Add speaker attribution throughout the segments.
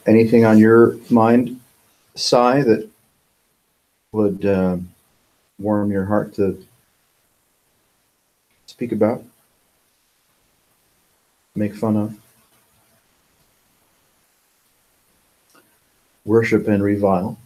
Speaker 1: Anything on your mind, Cy, that would warm your heart to speak about, make fun of, worship and revile?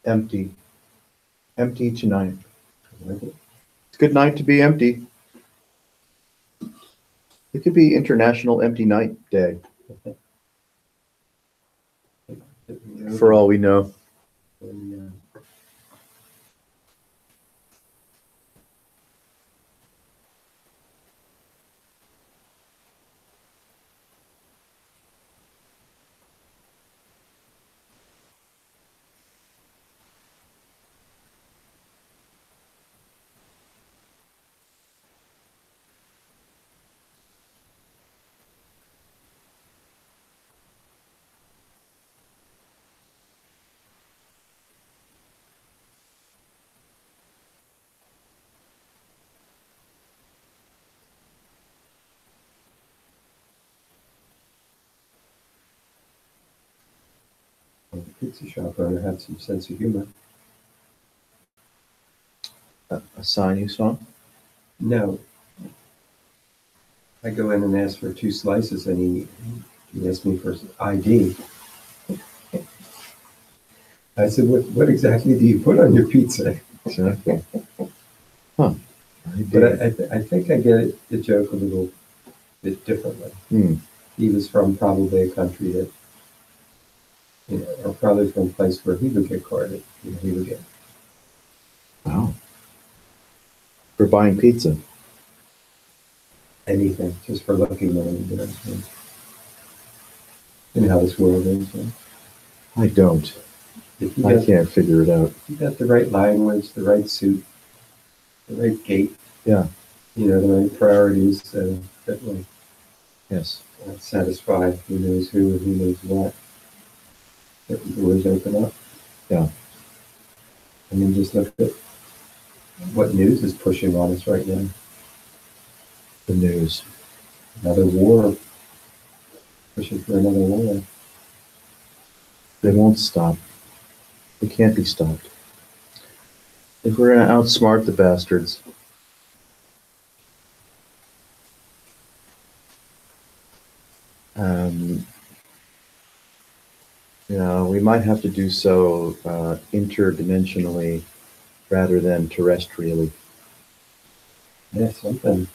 Speaker 1: Empty. Empty tonight. It's a good night to be empty. It could be International Empty Night Day, for all we know.
Speaker 2: The pizza shop owner had some sense of humor.
Speaker 1: A sign you saw?
Speaker 2: No. I go in and ask for 2 slices, and he asked me for ID. I said, what exactly do you put on your pizza?
Speaker 1: Exactly. Huh.
Speaker 2: But I think I get the joke a little bit differently. He was from probably a country that, or probably from a place where he would get carded. He would get.
Speaker 1: Wow. For buying pizza.
Speaker 2: Anything, just for looking at it. You know how this world is. Right?
Speaker 1: I don't. I can't figure it out.
Speaker 2: You got the right language, the right suit, the right gait.
Speaker 1: Yeah.
Speaker 2: The right priorities that will satisfy who knows who and who knows what. That the doors open up.
Speaker 1: Yeah.
Speaker 2: I mean, just look at what news is pushing on us right now.
Speaker 1: The news.
Speaker 2: Another war. Pushing for another war.
Speaker 1: They won't stop. They can't be stopped. If we're going to outsmart the bastards, we might have to do so interdimensionally rather than terrestrially.
Speaker 2: Yeah, something.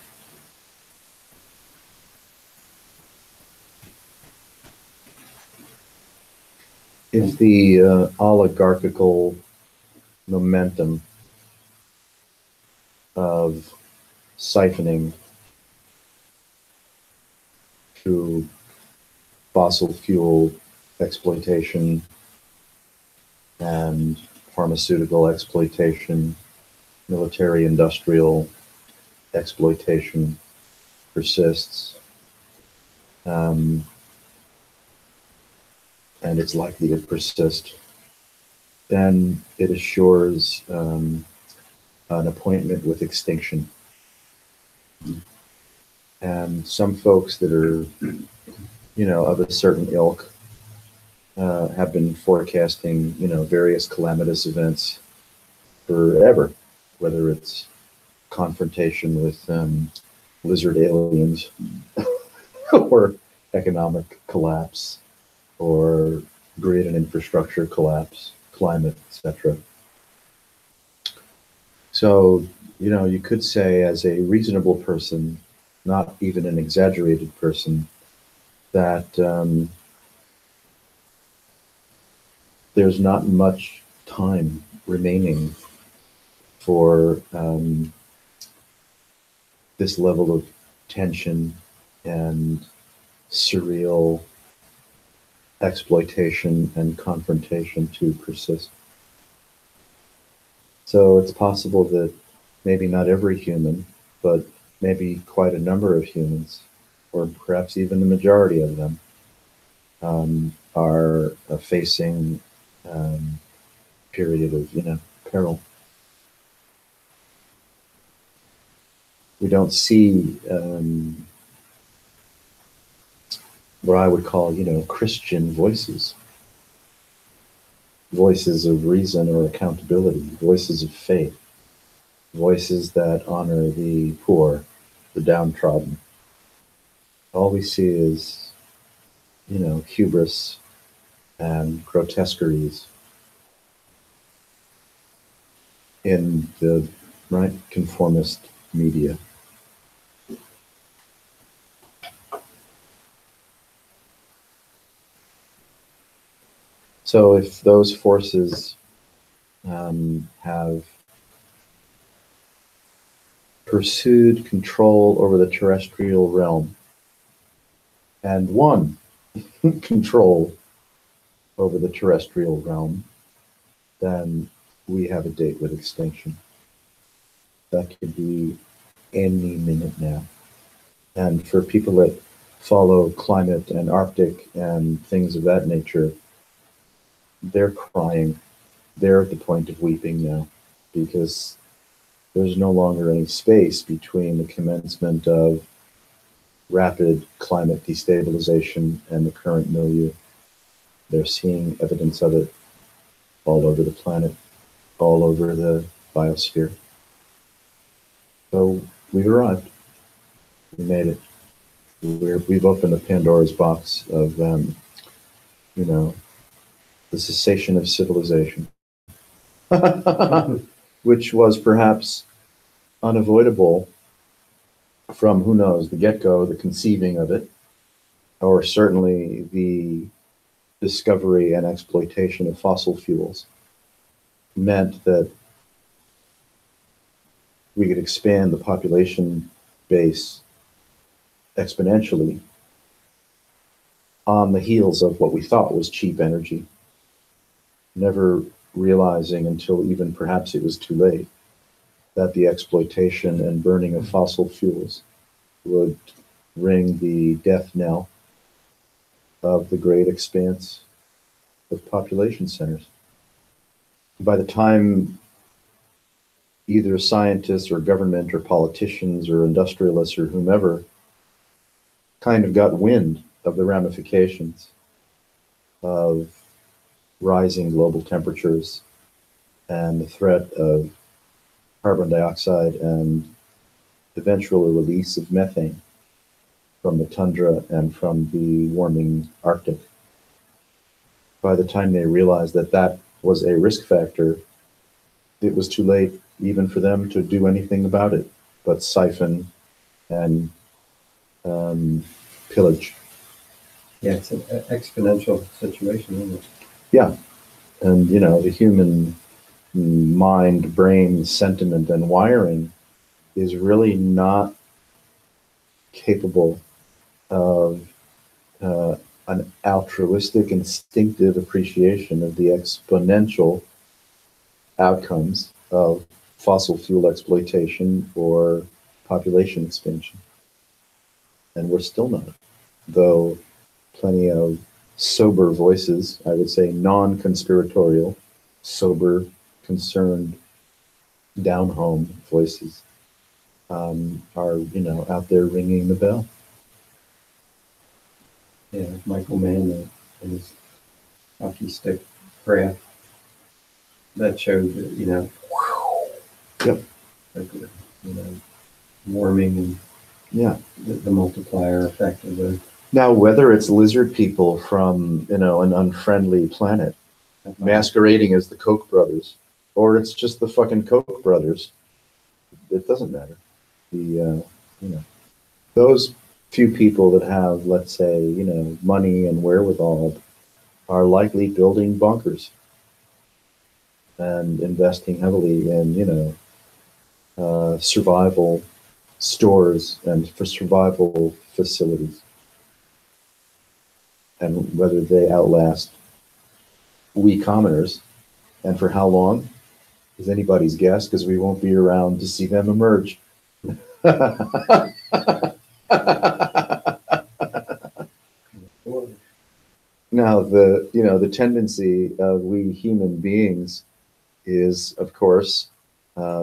Speaker 1: If the oligarchical momentum of siphoning through fossil fuel exploitation and pharmaceutical exploitation, military industrial exploitation persists, and it's likely to persist, then it assures an appointment with extinction. And some folks that are, of a certain ilk have been forecasting, various calamitous events forever, whether it's confrontation with lizard aliens or economic collapse or grid and infrastructure collapse, climate, etc. So, you could say as a reasonable person, not even an exaggerated person, that there's not much time remaining for this level of tension and surreal exploitation and confrontation to persist. So it's possible that maybe not every human, but maybe quite a number of humans, or perhaps even the majority of them, are facing period of peril. We don't see what I would call Christian voices, voices of reason or accountability, voices of faith, voices that honor the poor, the downtrodden. All we see is hubris and grotesqueries in the right conformist media. So if those forces have pursued control over the terrestrial realm and won control over the terrestrial realm, then we have a date with extinction. That could be any minute now. And for people that follow climate and Arctic and things of that nature, they're crying. They're at the point of weeping now, because there's no longer any space between the commencement of rapid climate destabilization and the current milieu. They're seeing evidence of it all over the planet, all over the biosphere. So we've arrived. We made it. We've opened the Pandora's box of, the cessation of civilization, which was perhaps unavoidable from, who knows, the get-go, the conceiving of it, or certainly the discovery and exploitation of fossil fuels meant that we could expand the population base exponentially on the heels of what we thought was cheap energy, never realizing until even perhaps it was too late that the exploitation and burning of fossil fuels would ring the death knell of the great expanse of population centers. By the time either scientists or government or politicians or industrialists or whomever kind of got wind of the ramifications of rising global temperatures and the threat of carbon dioxide and eventual release of methane from the tundra and from the warming Arctic. By the time they realized that that was a risk factor, it was too late even for them to do anything about it but siphon and pillage.
Speaker 2: Yeah, it's an exponential situation, isn't it?
Speaker 1: Yeah, and the human mind, brain, sentiment, and wiring is really not capable of an altruistic, instinctive appreciation of the exponential outcomes of fossil fuel exploitation or population expansion. And we're still not, though plenty of sober voices, I would say non-conspiratorial, sober, concerned, down-home voices are, out there ringing the bell.
Speaker 2: Yeah, Michael Mann and his hockey stick graph that showed that,
Speaker 1: Yep.
Speaker 2: like, you know, warming and
Speaker 1: Yeah.
Speaker 2: the multiplier effect of the
Speaker 1: Now, whether it's lizard people from, an unfriendly planet masquerading as the Koch brothers, or it's just the fucking Koch brothers, it doesn't matter. Those few people that have, let's say, money and wherewithal are likely building bunkers and investing heavily in, survival stores and for survival facilities. And whether they outlast we commoners, and for how long, is anybody's guess, because we won't be around to see them emerge. Now, the tendency of we human beings is, of course,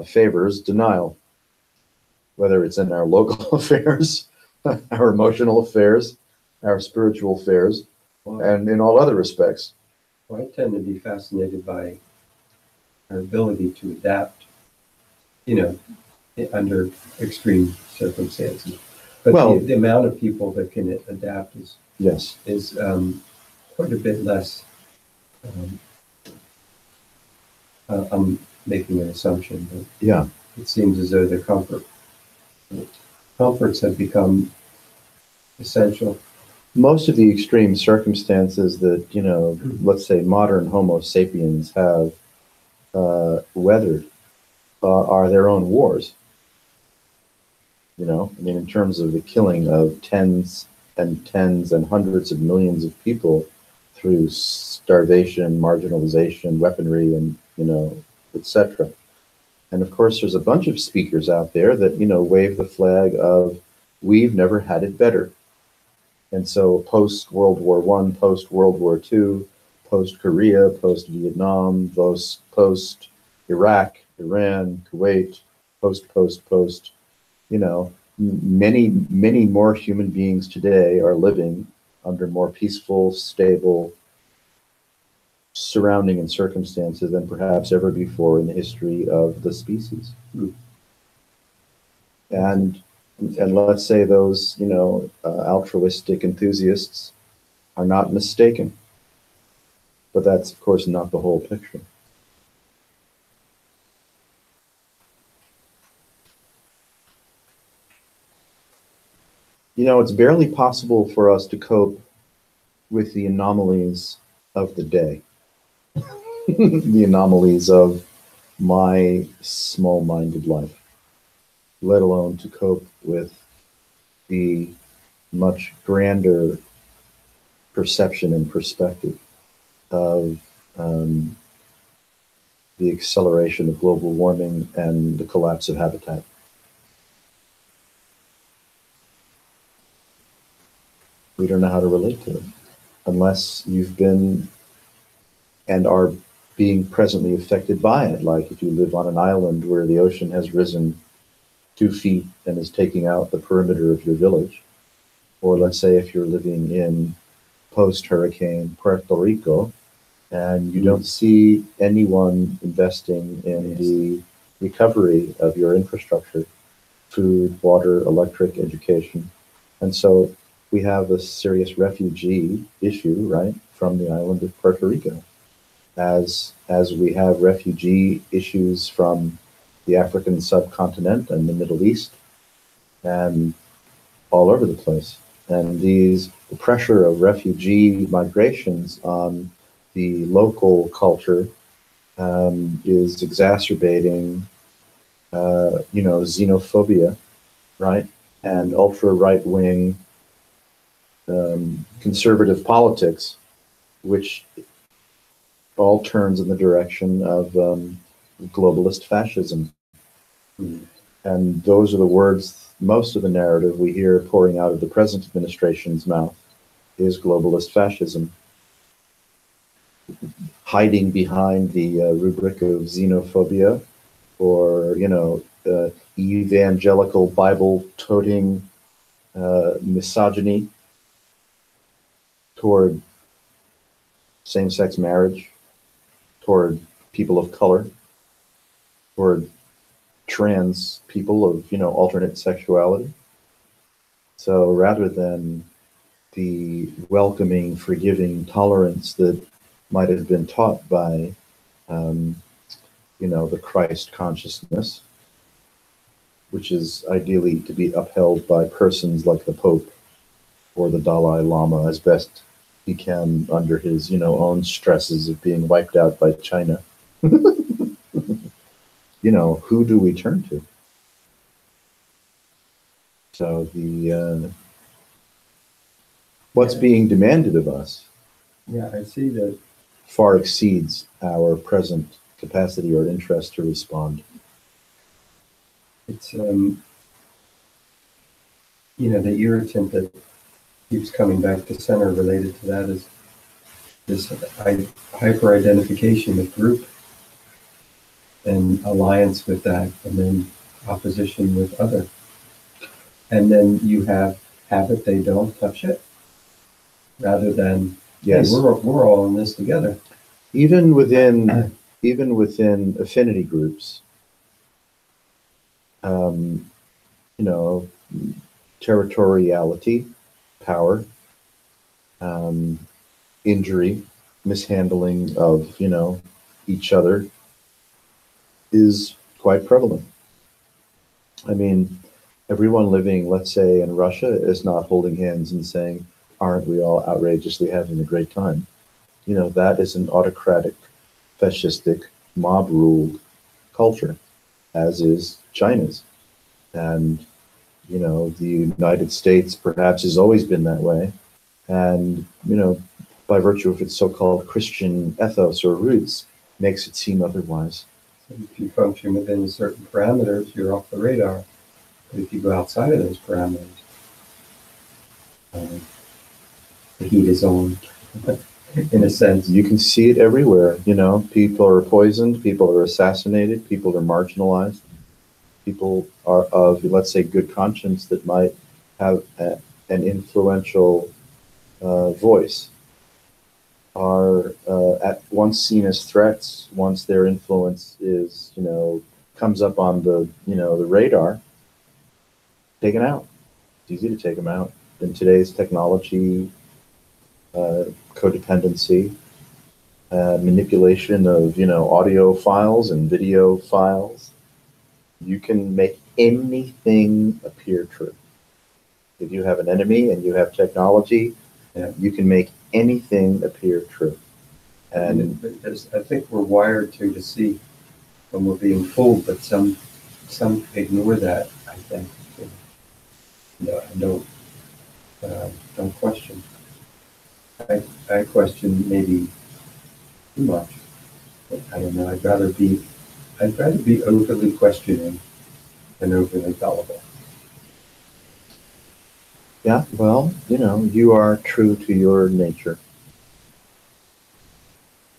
Speaker 1: favors denial, whether it's in our local affairs, our emotional affairs, our spiritual affairs, and in all other respects.
Speaker 2: Well, I tend to be fascinated by our ability to adapt, under extreme circumstances. But
Speaker 1: Well,
Speaker 2: the amount of people that can adapt
Speaker 1: yes,
Speaker 2: is quite a bit less. I'm making an assumption, but
Speaker 1: yeah.
Speaker 2: it seems as though the comforts have become essential.
Speaker 1: Most of the extreme circumstances that, let's say modern Homo sapiens have weathered are their own wars. In terms of the killing of tens and hundreds of millions of people through starvation, marginalization, weaponry, and, etc. And of course, there's a bunch of speakers out there that, wave the flag of, we've never had it better. And so post World War I, post World War II, post Korea, post Vietnam, post Iraq, Iran, Kuwait, post, many, many more human beings today are living under more peaceful, stable surrounding and circumstances than perhaps ever before in the history of the species. And let's say those, altruistic enthusiasts are not mistaken. But that's, of course, not the whole picture. It's barely possible for us to cope with the anomalies of the day, the anomalies of my small-minded life, let alone to cope with the much grander perception and perspective of the acceleration of global warming and the collapse of habitat. We don't know how to relate to it unless you've been and are being presently affected by it. Like if you live on an island where the ocean has risen 2 feet and is taking out the perimeter of your village, or let's say if you're living in post-hurricane Puerto Rico and you don't see anyone investing in the recovery of your infrastructure, food, water, electric, education. And so we have a serious refugee issue, right, from the island of Puerto Rico, as we have refugee issues from the African subcontinent and the Middle East and all over the place. And the pressure of refugee migrations on the local culture is exacerbating, xenophobia, right? And ultra right-wing conservative politics, which all turns in the direction of globalist fascism. And those are the words, most of the narrative we hear pouring out of the present administration's mouth is globalist fascism, hiding behind the rubric of xenophobia or, evangelical Bible-toting misogyny toward same-sex marriage, toward people of color, toward trans people of, alternate sexuality. So rather than the welcoming, forgiving tolerance that might have been taught by, the Christ consciousness, which is ideally to be upheld by persons like the Pope or the Dalai Lama as best he can under his, own stresses of being wiped out by China. Who do we turn to? So what's being demanded of us,
Speaker 2: yeah, I see that.
Speaker 1: Far exceeds our present capacity or interest to respond.
Speaker 2: It's the irritant that keeps coming back to center related to that is this hyper-identification with group and alliance with that, and then opposition with other. And then you have it, they don't touch it, rather than,
Speaker 1: yes,
Speaker 2: hey, we're all in this together.
Speaker 1: Even within affinity groups, territoriality, power, injury, mishandling of, each other is quite prevalent. I mean, everyone living, let's say, in Russia is not holding hands and saying, aren't we all outrageously having a great time? That is an autocratic, fascistic, mob-ruled culture, as is China's. And, the United States perhaps has always been that way. And, by virtue of its so-called Christian ethos or roots, makes it seem otherwise.
Speaker 2: So if you function within certain parameters, you're off the radar. But if you go outside of those parameters, the heat is on, in a sense.
Speaker 1: You can see it everywhere. People are poisoned, people are assassinated, people are marginalized. People are of, let's say, good conscience that might have an influential voice are at once seen as threats. Once their influence is, comes up on the, the radar, taken out. It's easy to take them out. In today's technology, codependency, manipulation of, audio files and video files, you can make anything appear true. If you have an enemy and you have technology, you can make anything appear true. And
Speaker 2: I think we're wired to see when we're being fooled, but some ignore that, I think. Don't question. I question maybe too much. But I don't know. I'd rather be overly questioning than overly gullible.
Speaker 1: yeah, well, you are true to your nature.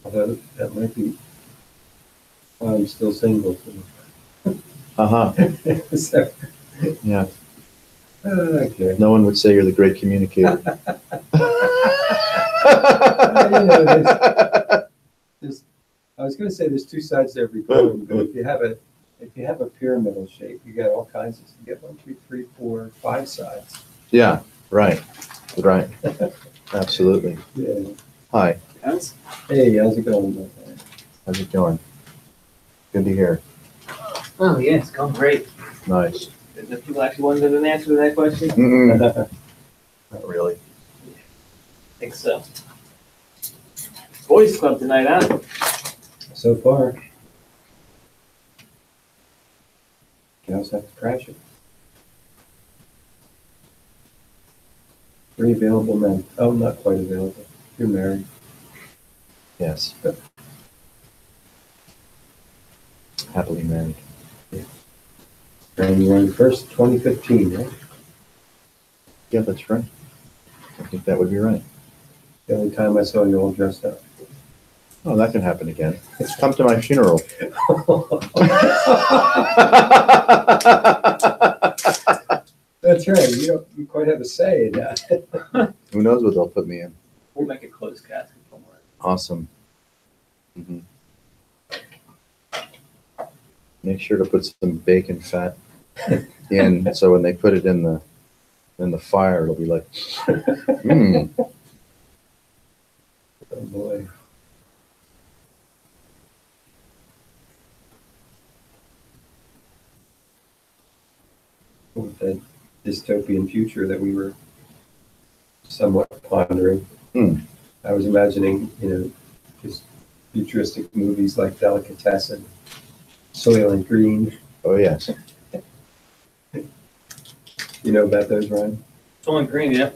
Speaker 2: Although that might be why I'm still single.
Speaker 1: Uh-huh.
Speaker 2: So,
Speaker 1: Yeah.
Speaker 2: okay.
Speaker 1: No one would say you're the great communicator.
Speaker 2: I was going to say there's two sides to every coin, but if you have a pyramidal shape, you got all kinds of, you get 1, 2, 3, 4, 5 sides.
Speaker 1: Yeah, right. Absolutely.
Speaker 2: Yeah.
Speaker 1: Hi,
Speaker 2: Hey, how's it going?
Speaker 1: how's it going? Good to hear.
Speaker 3: Oh, yeah, it's going great.
Speaker 1: Nice.
Speaker 3: Did the people actually wanted an answer to that question?
Speaker 1: Not really.
Speaker 3: I think so. Boys Club tonight, huh?
Speaker 2: So far. You also have to crash it. 3 available men. Oh, not quite available. You're married.
Speaker 1: Yes. Happily married.
Speaker 2: January 1st, 2015, right?
Speaker 1: Yeah, that's right. I think that would be right.
Speaker 2: The only time I saw you all dressed up.
Speaker 1: Oh, that can happen again. Come to my funeral.
Speaker 2: That's right. You quite have a say in that.
Speaker 1: Who knows what they'll put me in?
Speaker 3: We'll make a closed casket. Don't worry.
Speaker 1: Awesome. Mhm. Make sure to put some bacon fat in, so when they put it in the fire, it'll be like, mmm.
Speaker 2: Oh boy. With the dystopian future that we were somewhat pondering, I was imagining, just futuristic movies like Delicatessen, Soylent Green.
Speaker 1: Oh, yes.
Speaker 2: You know about those, Ryan?
Speaker 3: Soylent Green, yeah.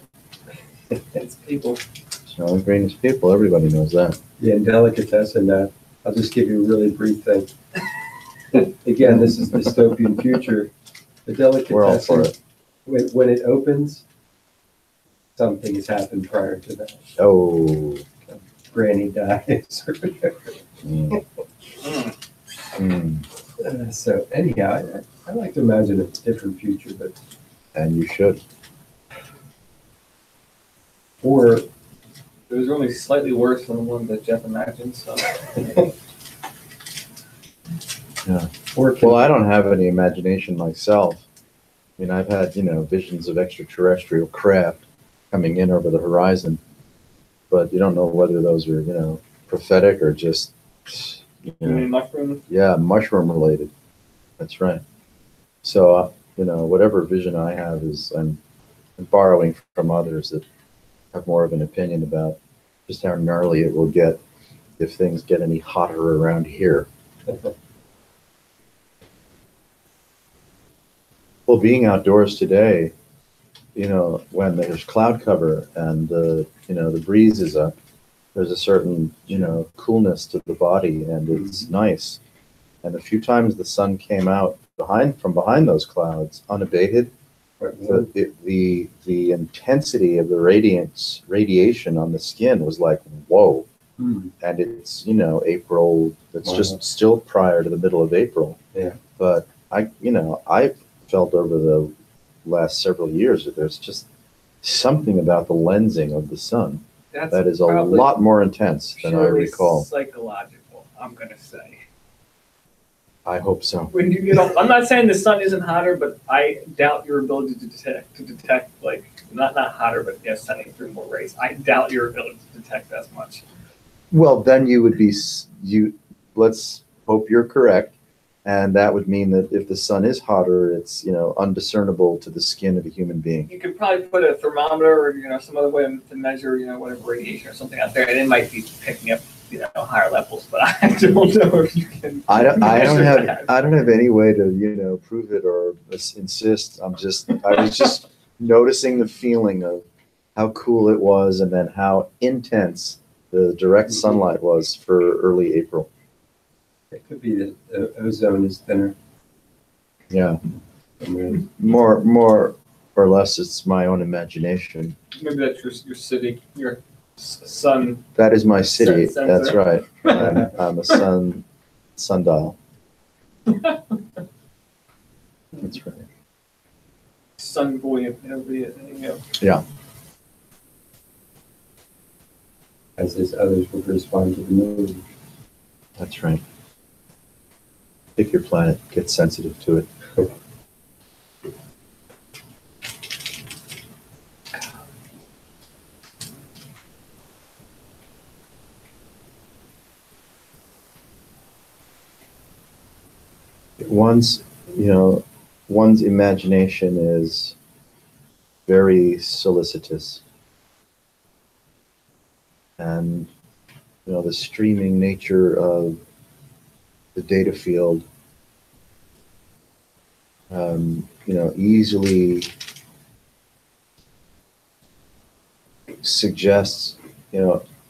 Speaker 3: It's people.
Speaker 1: Soylent Green is people. Everybody knows that.
Speaker 2: Yeah, and Delicatessen, I'll just give you a really brief thing. Again, this is dystopian future. The
Speaker 1: We're all for
Speaker 2: Delicatessen,
Speaker 1: it.
Speaker 2: when it opens, something has happened prior to that.
Speaker 1: Oh.
Speaker 2: Granny dies or whatever.
Speaker 1: Mm. Mm.
Speaker 2: So anyhow, I like to imagine a different future, but
Speaker 1: And you should.
Speaker 2: or
Speaker 3: It was only slightly worse than the one that Jeff imagined, so.
Speaker 1: Yeah.
Speaker 2: or
Speaker 1: Well, I don't have any imagination myself. I mean, I've had, visions of extraterrestrial craft coming in over the horizon, but you don't know whether those are, prophetic or just,
Speaker 3: Many mushrooms.
Speaker 1: yeah, mushroom related. That's right. So, whatever vision I have is I'm borrowing from others that have more of an opinion about just how gnarly it will get if things get any hotter around here. Well, being outdoors today, when there's cloud cover and the breeze is up, there's a certain, coolness to the body, and it's nice. And a few times the sun came out from behind those clouds unabated, the intensity of the radiation on the skin was like, whoa. And it's, April, it's just still prior to the middle of April.
Speaker 2: Yeah.
Speaker 1: But I felt over the last several years that there's just something about the lensing of the sun that is a lot more intense than I recall.
Speaker 3: Psychological, I'm gonna say.
Speaker 1: I hope so.
Speaker 3: When you get I'm not saying the sun isn't hotter, but I doubt your ability to detect like not hotter, but yes, sending through more rays. I doubt your ability to detect as much.
Speaker 1: Well, then you would be let's hope you're correct. And that would mean that if the sun is hotter, it's, undiscernible to the skin of a human being.
Speaker 3: You could probably put a thermometer or, some other way to measure, whatever radiation or something out there, and it might be picking up, higher levels, but I don't know if you can.
Speaker 1: I don't
Speaker 3: measure that.
Speaker 1: have any way to, prove it or insist. I was just noticing the feeling of how cool it was and then how intense the direct sunlight was for early April.
Speaker 2: it could be that the ozone is thinner.
Speaker 1: Yeah.
Speaker 2: I mean,
Speaker 1: More or less, it's my own imagination.
Speaker 3: Maybe that's your city, your sun.
Speaker 1: That is my city.
Speaker 3: Sensor.
Speaker 1: That's right. I'm a sundial. That's right.
Speaker 3: Sun buoyant, there you go.
Speaker 1: Yeah.
Speaker 2: as is others would respond to the moon.
Speaker 1: That's right. Pick your planet. Get sensitive to it. One's imagination is very solicitous. And, the streaming nature of the data field, easily suggests,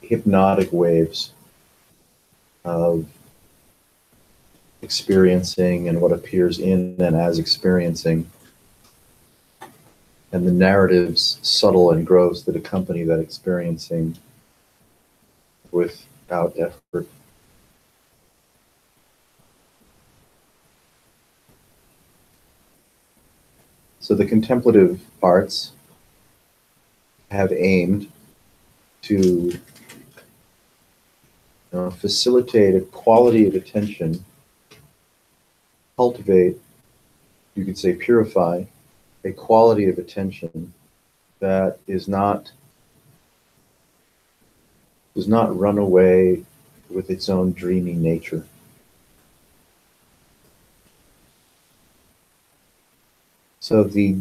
Speaker 1: hypnotic waves of experiencing and what appears in and as experiencing, and the narratives, subtle and gross, that accompany that experiencing without effort. So the contemplative arts have aimed to facilitate a quality of attention, cultivate, you could say purify, a quality of attention that does not run away with its own dreamy nature. So the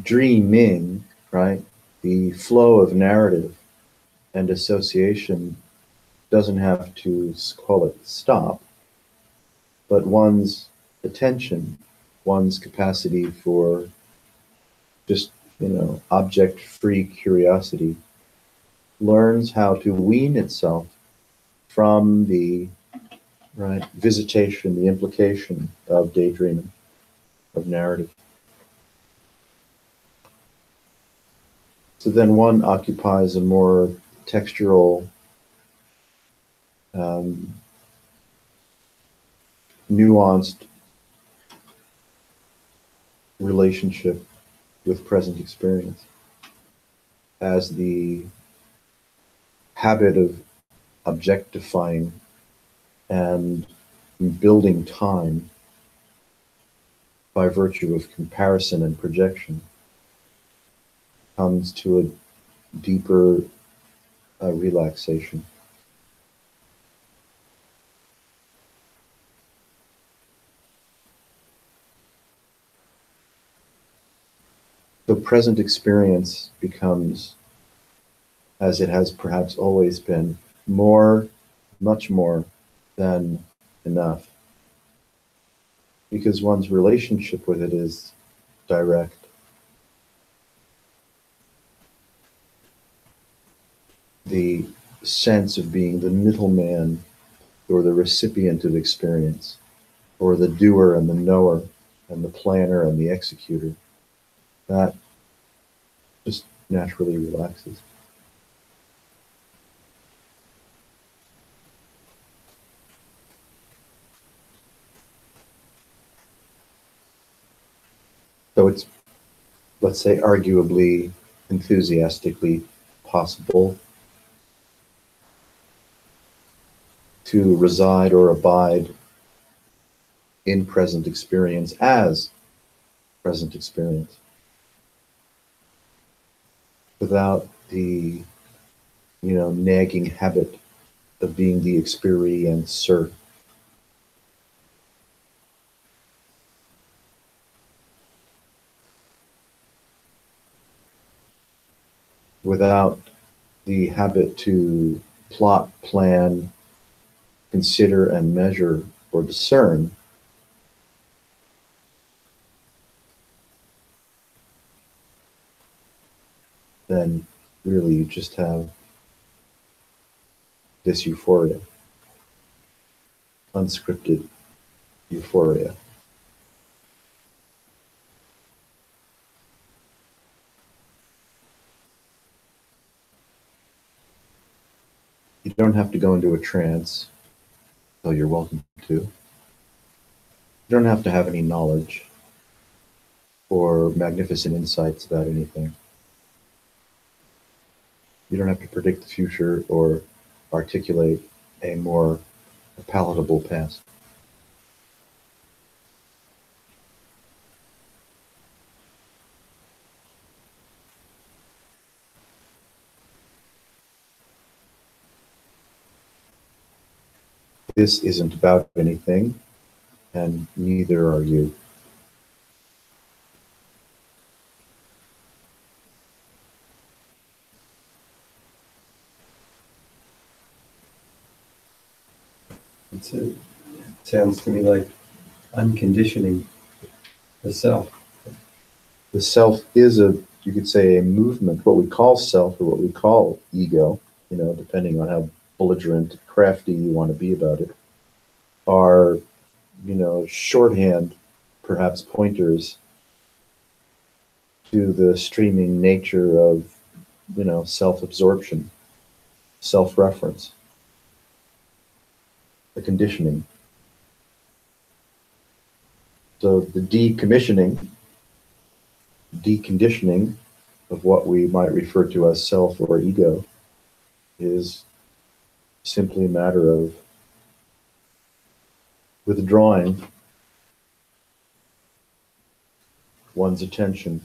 Speaker 1: dreaming, right, the flow of narrative and association doesn't have to call it stop, but one's attention, one's capacity for just, object-free curiosity learns how to wean itself from the visitation, the implication of daydreaming, of narrative. So then one occupies a more textural, nuanced relationship with present experience, as the habit of objectifying and building time by virtue of comparison and projection comes to a deeper relaxation. The present experience becomes, as it has perhaps always been, much more than enough, because one's relationship with it is direct. The sense of being the middleman or the recipient of experience, or the doer and the knower and the planner and the executor, that just naturally relaxes. So it's, let's say, arguably, enthusiastically possible to reside or abide in present experience as present experience, without the, nagging habit of being the experiencer. Without the habit to plot, plan, consider, and measure or discern, then really you just have this euphoria, unscripted euphoria. You don't have to go into a trance, though you're welcome to. You don't have to have any knowledge or magnificent insights about anything. You don't have to predict the future or articulate a more palatable past. This isn't about anything, and neither are you.
Speaker 2: It sounds to me like unconditioning the self.
Speaker 1: The self is you could say, a movement, what we call self or what we call ego, depending on how belligerent, crafty you want to be about it, are, shorthand, perhaps pointers to the streaming nature of, self-absorption, self-reference, the conditioning. So the deconditioning of what we might refer to as self or ego is simply a matter of withdrawing one's attention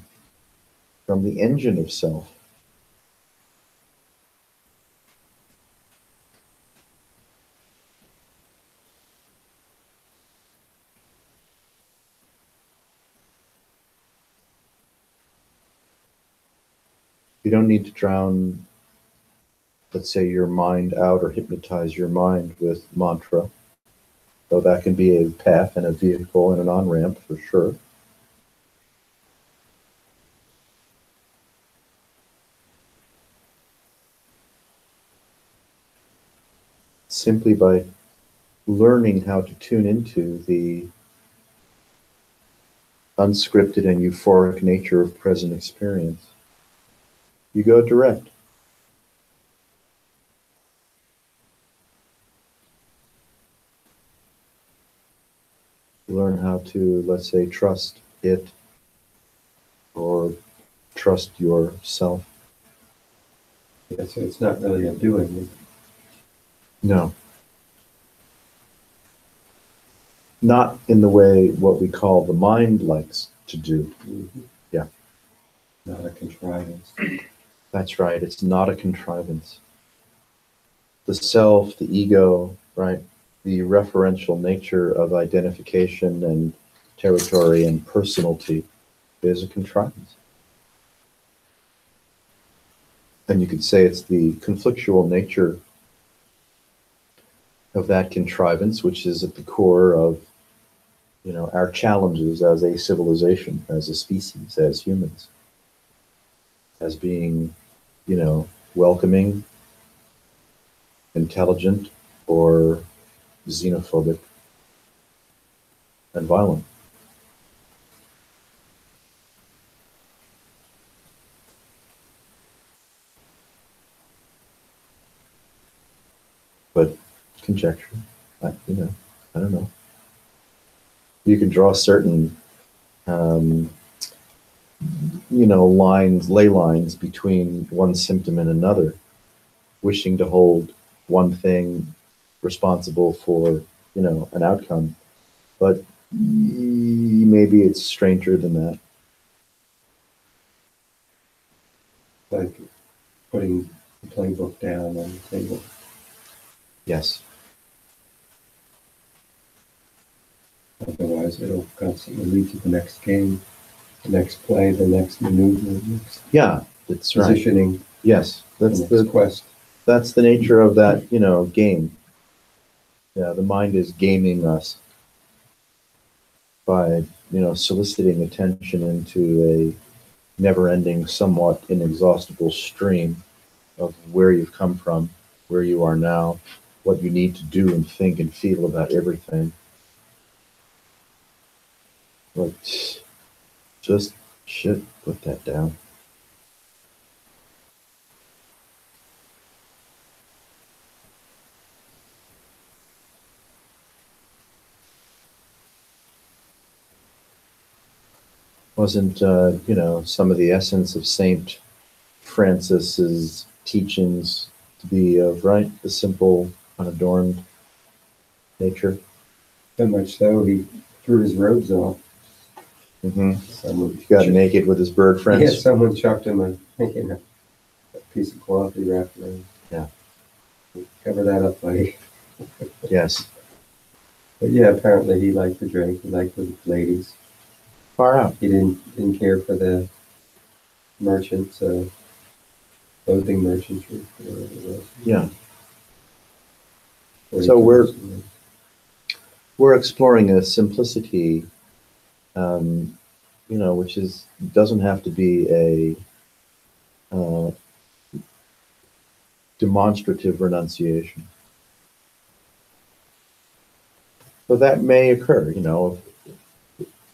Speaker 1: from the engine of self. You don't need to drown, let's say, your mind out or hypnotize your mind with mantra, though that can be a path and a vehicle and an on-ramp for sure. Simply by learning how to tune into the unscripted and euphoric nature of present experience, you go direct. Learn how to, let's say, trust it or trust yourself.
Speaker 2: Yeah, so it's not really a doing.
Speaker 1: No. Not in the way what we call the mind likes to do.
Speaker 2: Mm-hmm.
Speaker 1: Yeah.
Speaker 2: Not a contrivance.
Speaker 1: That's right. It's not a contrivance. The self, the ego, right? The referential nature of identification and territory and personality is a contrivance. And you could say it's the conflictual nature of that contrivance, which is at the core of, you know, our challenges as a civilization, as a species, as humans, as being, you know, welcoming, intelligent, or xenophobic and violent. But conjecture, I don't know. You can draw certain, lines, ley lines between one symptom and another, wishing to hold one thing responsible for, an outcome. But maybe it's stranger than that.
Speaker 2: Like putting the playbook down on the table.
Speaker 1: Yes.
Speaker 2: Otherwise, it'll constantly lead to the next game, the next play, the next maneuver, the next
Speaker 1: Yeah, that's right.
Speaker 2: positioning,
Speaker 1: Yes,
Speaker 2: the
Speaker 1: that's
Speaker 2: next quest.
Speaker 1: that's the nature of that, game. Yeah, the mind is gaming us by, soliciting attention into a never-ending, somewhat inexhaustible stream of where you've come from, where you are now, what you need to do and think and feel about everything. But just shit, put that down. Wasn't, some of the essence of Saint Francis's teachings to be of, right, the simple, unadorned nature?
Speaker 2: So much so, he threw his robes off.
Speaker 1: Mm-hmm.
Speaker 2: Someone
Speaker 1: He got naked with his bird friends.
Speaker 2: Yeah, someone chucked him a piece of cloth he wrapped around.
Speaker 1: Yeah.
Speaker 2: Cover that up, buddy.
Speaker 1: Yes.
Speaker 2: But yeah, apparently he liked to drink. He liked the ladies.
Speaker 1: Far out.
Speaker 2: He didn't care for the merchants, clothing merchants, or whatever it was.
Speaker 1: Yeah.
Speaker 2: Or he
Speaker 1: So
Speaker 2: took
Speaker 1: we're exploring a simplicity, which doesn't have to be a demonstrative renunciation. So that may occur,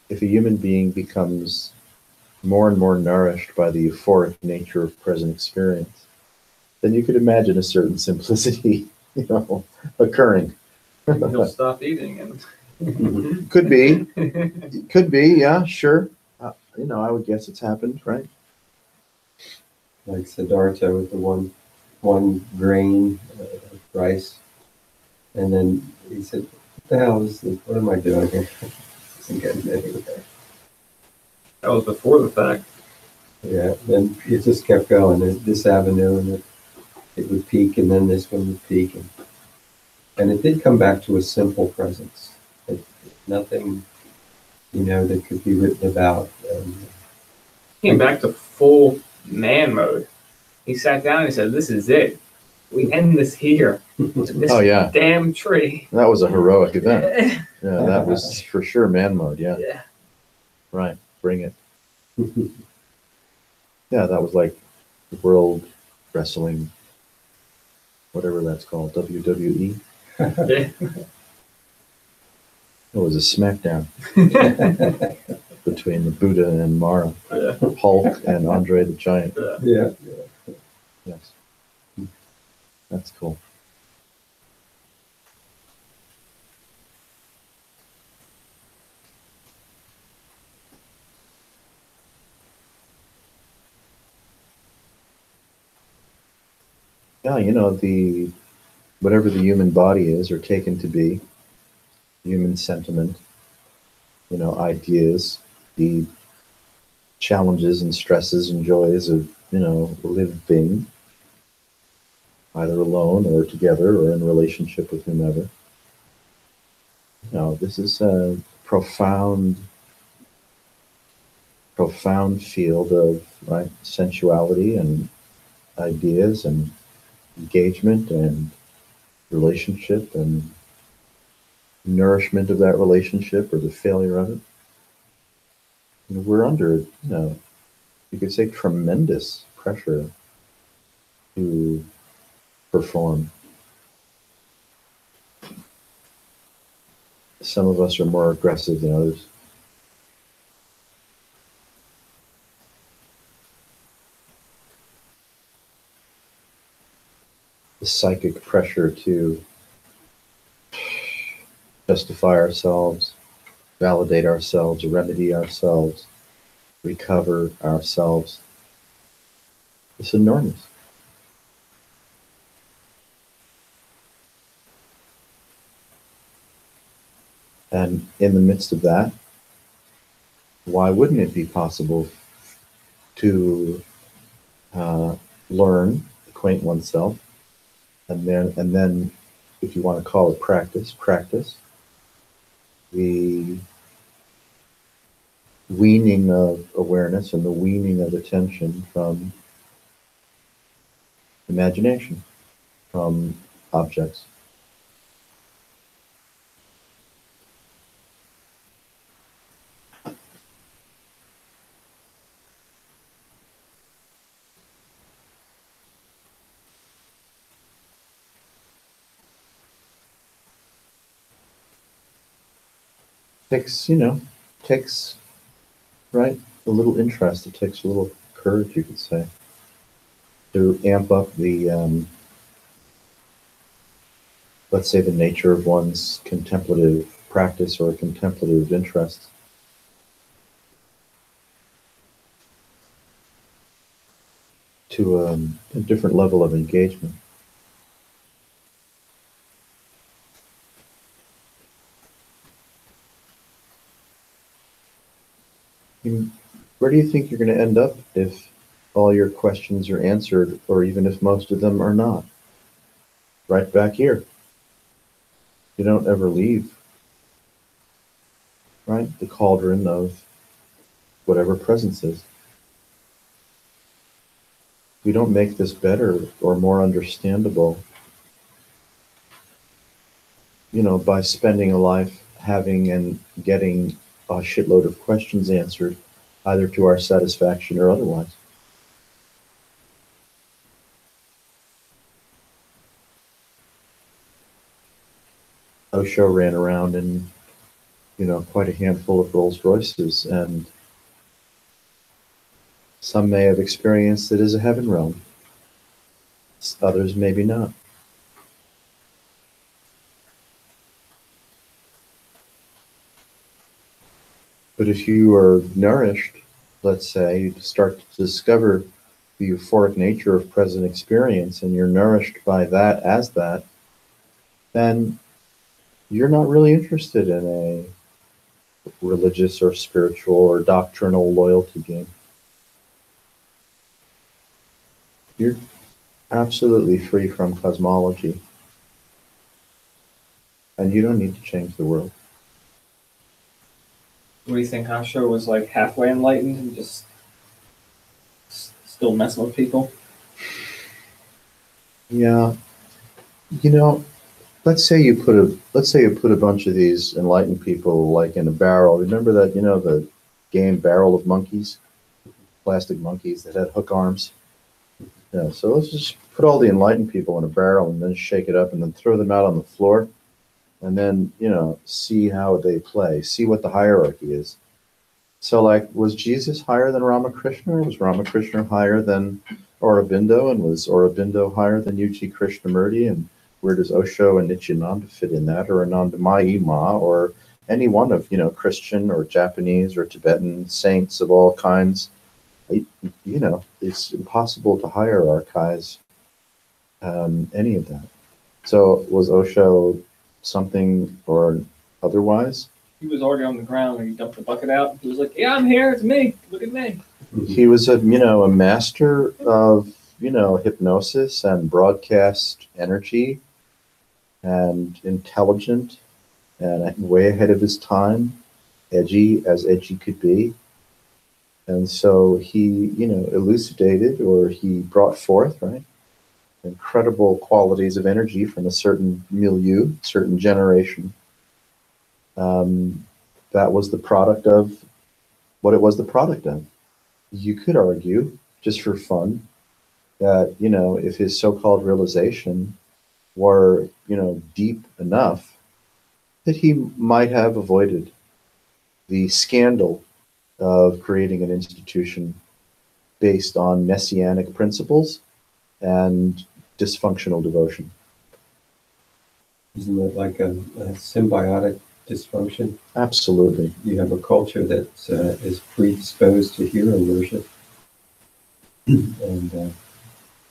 Speaker 1: if a human being becomes more and more nourished by the euphoric nature of present experience, then you could imagine a certain simplicity, occurring.
Speaker 3: He'll stop eating and.
Speaker 1: Could be. Could be, yeah, sure. I would guess it's happened, right?
Speaker 2: like Siddhartha with the one grain rice. And then he said, what the hell is this? What am I doing here? This isn't getting anywhere.
Speaker 3: That was before the fact.
Speaker 2: Yeah, then it just kept going. This avenue, and it would peak, and then this one would peak. And it did come back to a simple presence. Nothing, that could be written about.
Speaker 3: Came back to full man mode. He sat down and he said, "This is it. We end this here. This
Speaker 1: Oh, yeah.
Speaker 3: damn tree."
Speaker 1: That was a heroic event. Yeah, that was for sure man mode. Yeah,
Speaker 3: Yeah.
Speaker 1: right. Bring it. Yeah, that was like the World Wrestling, whatever that's called, WWE.
Speaker 3: Yeah.
Speaker 1: It was a smackdown between the Buddha and Mara,
Speaker 3: Yeah.
Speaker 1: Hulk and Andre the Giant.
Speaker 3: Yeah.
Speaker 2: Yeah.
Speaker 1: Yes, that's cool. Yeah, whatever the human body is or taken to be, human sentiment, ideas, the challenges and stresses and joys of, living, either alone or together or in relationship with whomever. This is a profound field of, right, sensuality and ideas and engagement and relationship and nourishment of that relationship or the failure of it. We're under, you could say, tremendous pressure to perform. Some of us are more aggressive than others. The psychic pressure to justify ourselves, validate ourselves, remedy ourselves, recover ourselves. It's enormous. And in the midst of that, why wouldn't it be possible to learn, acquaint oneself, and then, if you want to call it practice the weaning of awareness and the weaning of attention from imagination, from objects. Takes, right, a little interest. It takes a little courage, you could say, to amp up the, let's say, the nature of one's contemplative practice or contemplative interest. To a different level of engagement. Where do you think you're going to end up if all your questions are answered, or even if most of them are not? Right back here. You don't ever leave, right? The cauldron of whatever presence is. We don't make this better or more understandable, by spending a life having and getting a shitload of questions answered, either to our satisfaction or otherwise. Osho ran around in, quite a handful of Rolls Royces, and some may have experienced it as a heaven realm. Others maybe not. But if you are nourished, let's say, you start to discover the euphoric nature of present experience, and you're nourished by that as that, then you're not really interested in a religious or spiritual or doctrinal loyalty game. You're absolutely free from cosmology, and you don't need to change the world.
Speaker 3: What do you think? Osho was like halfway enlightened and just still messing with people?
Speaker 1: Yeah, you know, let's say you put a bunch of these enlightened people like in a barrel. Remember that, the game Barrel of Monkeys, plastic monkeys that had hook arms. Yeah, so let's just put all the enlightened people in a barrel and then shake it up and then throw them out on the floor, and then see how they play, see what the hierarchy is. So, like, was Jesus higher than Ramakrishna, or was Ramakrishna higher than Aurobindo, and was Aurobindo higher than U.G. Krishnamurti, and where does Osho and Nityananda fit in that, or Anandamayi Ma, or any one of, Christian or Japanese or Tibetan saints of all kinds? It's impossible to hierarchize any of that. So was Osho something or otherwise?
Speaker 3: He was already on the ground when he dumped the bucket out. He was like, "Yeah, I'm here. It's me. Look at me."
Speaker 1: He was a master of hypnosis and broadcast energy, and intelligent and way ahead of his time, edgy as edgy could be. And so he, elucidated, or he brought forth, right, incredible qualities of energy from a certain milieu, certain generation. That was the product of what it was the product of. You could argue, just for fun, that, if his so-called realization were, deep enough, that he might have avoided the scandal of creating an institution based on messianic principles and dysfunctional devotion.
Speaker 2: Isn't it like a symbiotic dysfunction?
Speaker 1: Absolutely.
Speaker 2: You have a culture that is predisposed to hero worship, and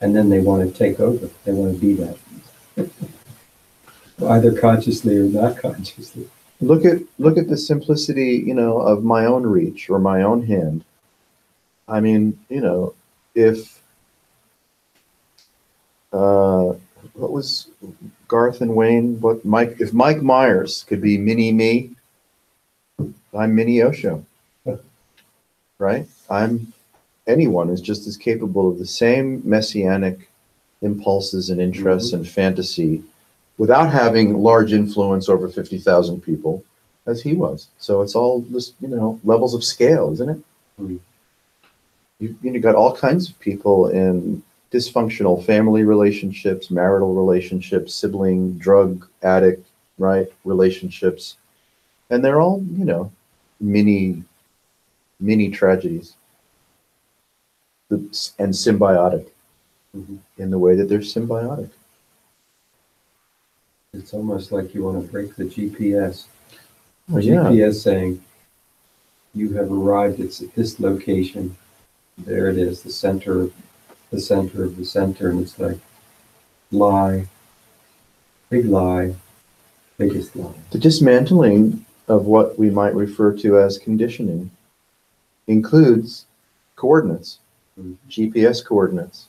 Speaker 2: then they want to take over. They want to be that, either consciously or not consciously.
Speaker 1: Look at the simplicity, of my own reach or my own hand. I mean, if what was Garth and Wayne? If Mike Myers could be mini me, I'm mini Osho, right? Anyone is just as capable of the same messianic impulses and interests and fantasy, without having large influence over 50,000 people, as he was. So it's all just, levels of scale, isn't it?
Speaker 2: Mm-hmm.
Speaker 1: You've got all kinds of people in dysfunctional family relationships, marital relationships, sibling, drug addict, right, relationships. And they're all, mini tragedies. And symbiotic, in the way that they're symbiotic.
Speaker 2: It's almost like you want to break the GPS.
Speaker 1: Oh, yeah.
Speaker 2: GPS saying, you have arrived at this location. There it is, the center of the center of the center. And it's like, lie, biggest lie.
Speaker 1: The dismantling of what we might refer to as conditioning includes coordinates, GPS coordinates,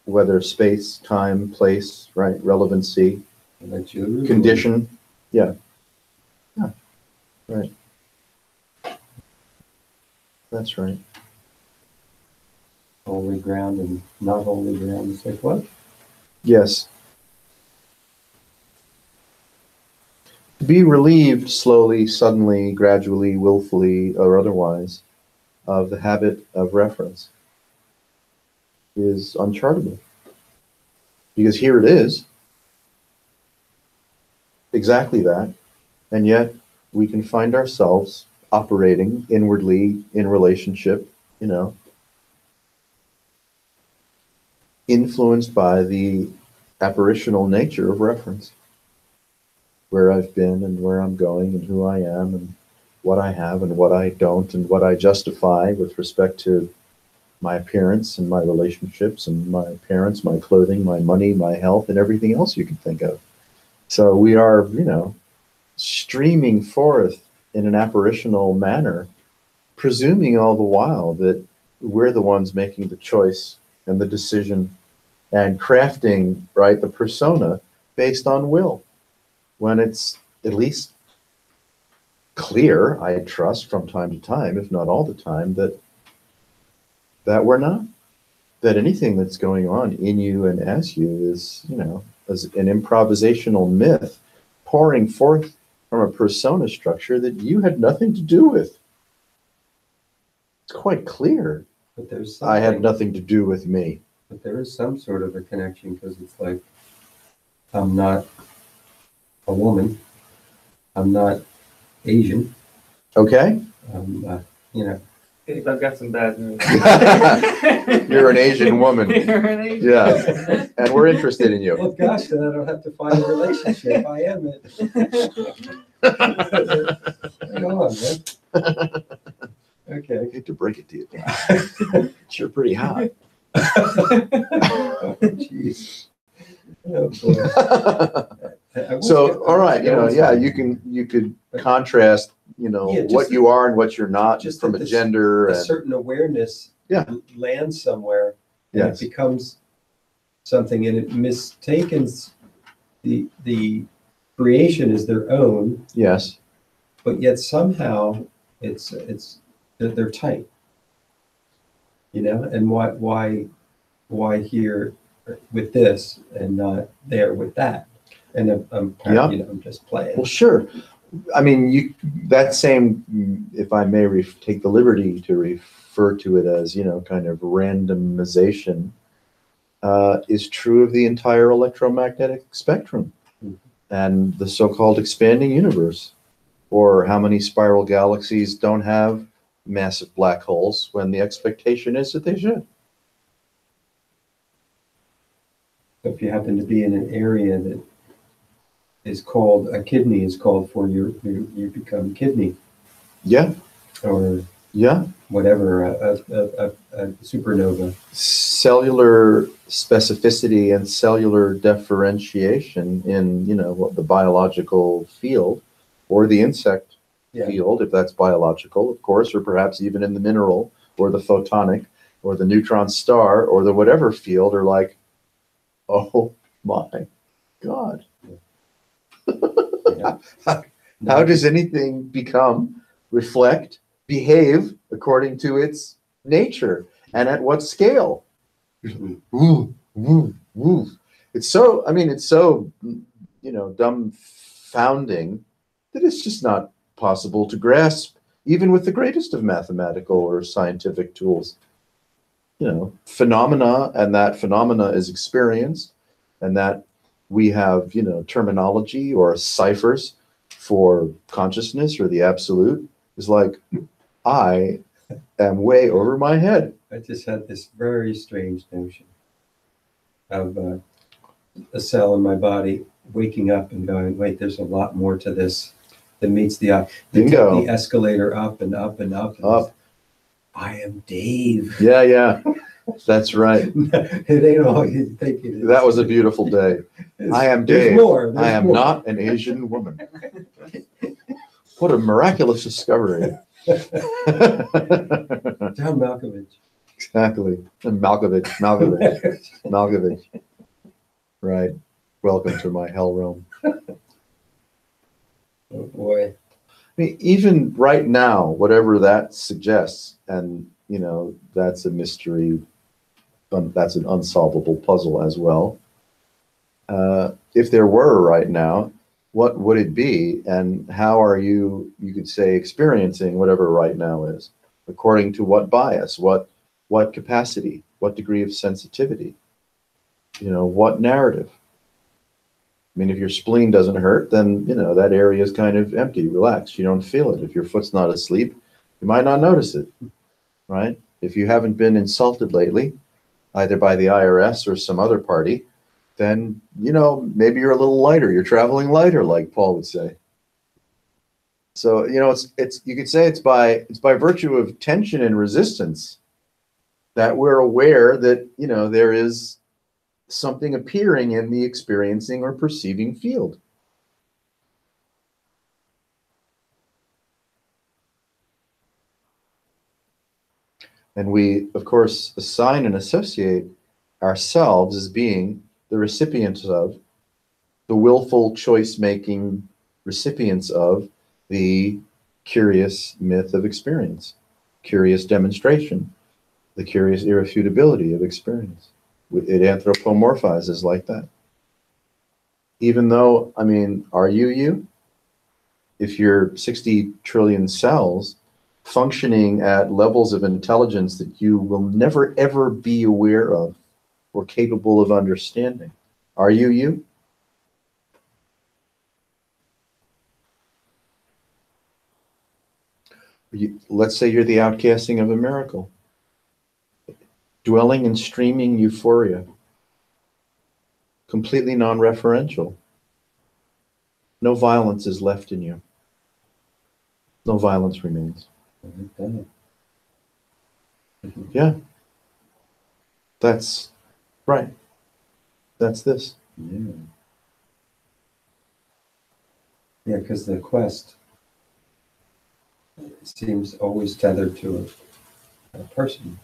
Speaker 1: whether space, time, place, right, relevancy, condition. Yeah, right. That's right.
Speaker 2: Holy ground and not holy ground. It's like, what?
Speaker 1: Yes. To be relieved slowly, suddenly, gradually, willfully, or otherwise, of the habit of reference is unchartable. Because here it is, exactly that, and yet we can find ourselves operating inwardly in relationship, influenced by the apparitional nature of reference, where I've been and where I'm going and who I am and what I have and what I don't and what I justify with respect to my appearance and my relationships and my parents, my clothing, my money, my health, and everything else you can think of. So we are, streaming forth in an apparitional manner, presuming all the while that we're the ones making the choice and the decision and crafting, right, the persona based on will, when it's at least clear, I trust, from time to time, if not all the time, that we're not. That anything that's going on in you and as you is, as an improvisational myth pouring forth from a persona structure that you had nothing to do with. It's quite clear.
Speaker 2: But there's
Speaker 1: I had
Speaker 2: something,
Speaker 1: nothing to do with me.
Speaker 2: but there is some sort of a connection, because it's like, I'm not a woman, I'm not Asian,
Speaker 1: Okay?
Speaker 2: you know,
Speaker 3: Dave, I've got some bad news.
Speaker 1: You're an Asian woman.
Speaker 3: You're an Asian.
Speaker 1: Yeah. And we're interested in you.
Speaker 2: well, gosh, then I don't have to find a relationship. I am it. Hang on, man. Okay.
Speaker 1: I hate to break it to you. But you're pretty hot.
Speaker 2: Oh, jeez. Oh, boy.
Speaker 1: So, all right, you could contrast,
Speaker 2: Yeah, just
Speaker 1: what you are and what you're not,
Speaker 2: just
Speaker 1: just from
Speaker 2: that
Speaker 1: a
Speaker 2: this-
Speaker 1: gender
Speaker 2: a
Speaker 1: and
Speaker 2: certain awareness
Speaker 1: Yeah.
Speaker 2: lands somewhere, and
Speaker 1: Yes.
Speaker 2: it becomes something, and it mistakens the creation as their own,
Speaker 1: yes,
Speaker 2: but yet somehow they're tight, and why here with this and not there with that, and I'm
Speaker 1: Yeah.
Speaker 2: I'm just playing.
Speaker 1: well, sure. I mean, that same, if I may take the liberty to refer to it as, kind of randomization, is true of the entire electromagnetic spectrum and the so-called expanding universe, or how many spiral galaxies don't have massive black holes when the expectation is that they should.
Speaker 2: If you happen to be in an area that is called a kidney, is called for you become kidney,
Speaker 1: Yeah,
Speaker 2: or
Speaker 1: yeah.
Speaker 2: whatever, a supernova.
Speaker 1: Cellular specificity and cellular differentiation in, what the biological field or the insect
Speaker 2: Yeah.
Speaker 1: field, if that's biological, of course, or perhaps even in the mineral or the photonic or the neutron star or the whatever field, are like, oh my God.
Speaker 2: Yeah.
Speaker 1: How does anything become, reflect, behave according to its nature, and at what scale? Woo, woo, woo. It's so dumbfounding that it's just not possible to grasp, even with the greatest of mathematical or scientific tools. Phenomena, and that phenomena is experienced, and that we have, terminology or ciphers for consciousness or the absolute, is like, I am way over my head.
Speaker 2: I just had this very strange notion of a cell in my body waking up and going, wait, there's a lot more to this than meets the eye.
Speaker 1: Bingo.
Speaker 2: The escalator up and up and up. And
Speaker 1: Up.
Speaker 2: I am Dave.
Speaker 1: Yeah, that's right.
Speaker 2: It ain't all you think it is.
Speaker 1: That was a beautiful day. I am
Speaker 2: There's
Speaker 1: Dave.
Speaker 2: more. There's
Speaker 1: I am
Speaker 2: more.
Speaker 1: not an Asian woman. What a miraculous discovery.
Speaker 2: John Malkovich.
Speaker 1: Exactly. And Malkovich. Right. Welcome to my hell realm.
Speaker 2: Oh boy.
Speaker 1: I mean, even right now, whatever that suggests, and that's a mystery, that's an unsolvable puzzle as well. If there were right now, what would it be, and how are you could say, experiencing whatever right now is? According to what bias, what capacity, what degree of sensitivity, what narrative? I mean, if your spleen doesn't hurt, then, that area is kind of empty, relaxed. You don't feel it. If your foot's not asleep, you might not notice it, right? If you haven't been insulted lately, either by the IRS or some other party, then, maybe you're a little lighter. You're traveling lighter, like Paul would say. So, it's you could say it's by virtue of tension and resistance that we're aware that, there is something appearing in the experiencing or perceiving field. And we, of course, assign and associate ourselves as being the recipients of, the willful choice-making recipients of the curious myth of experience, curious demonstration, the curious irrefutability of experience. It anthropomorphizes like that. Even though, I mean, are you you? If you're 60 trillion cells functioning at levels of intelligence that you will never ever be aware of or capable of understanding, are you you? Let's say you're the outcasting of a miracle, dwelling in streaming euphoria, completely non-referential. No violence is left in you. No violence remains. Yeah. That's right. That's this.
Speaker 2: Yeah. Yeah, because the quest seems always tethered to a person,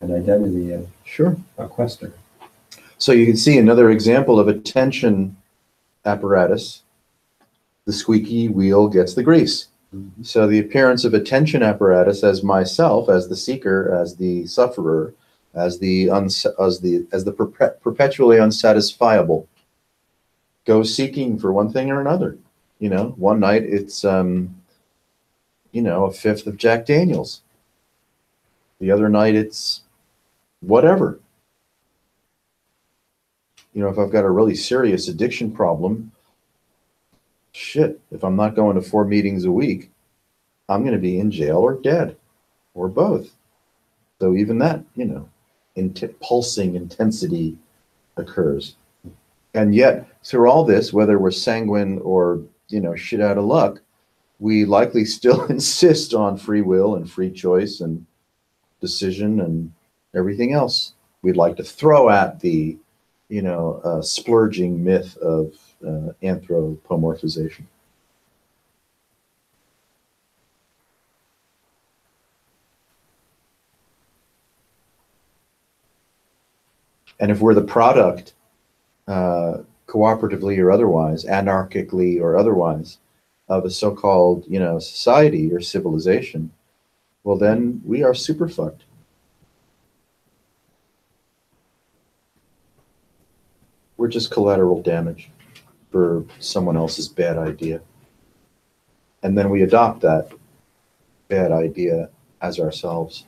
Speaker 2: an identity,
Speaker 1: Sure.
Speaker 2: a quester.
Speaker 1: So you can see another example of a tension apparatus. The squeaky wheel gets the grease.
Speaker 2: Mm-hmm.
Speaker 1: So the appearance of a tension apparatus as myself, as the seeker, as the sufferer, as the perpetually unsatisfiable, goes seeking for one thing or another. You know, one night it's you know, a fifth of Jack Daniels. The other night it's whatever. You know, if I've got a really serious addiction problem, shit, if I'm not going to 4 meetings a week, I'm going to be in jail or dead, or both. So even that, you know, pulsing intensity occurs. And yet, through all this, whether we're sanguine or, you know, shit out of luck, we likely still insist on free will and free choice and decision and everything else. We'd like to throw at the, you know, splurging myth of anthropomorphization. And if we're the product, cooperatively or otherwise, anarchically or otherwise, of a so-called, you know, society or civilization, well, then we are super fucked. We're just collateral damage for someone else's bad idea. And then we adopt that bad idea as ourselves.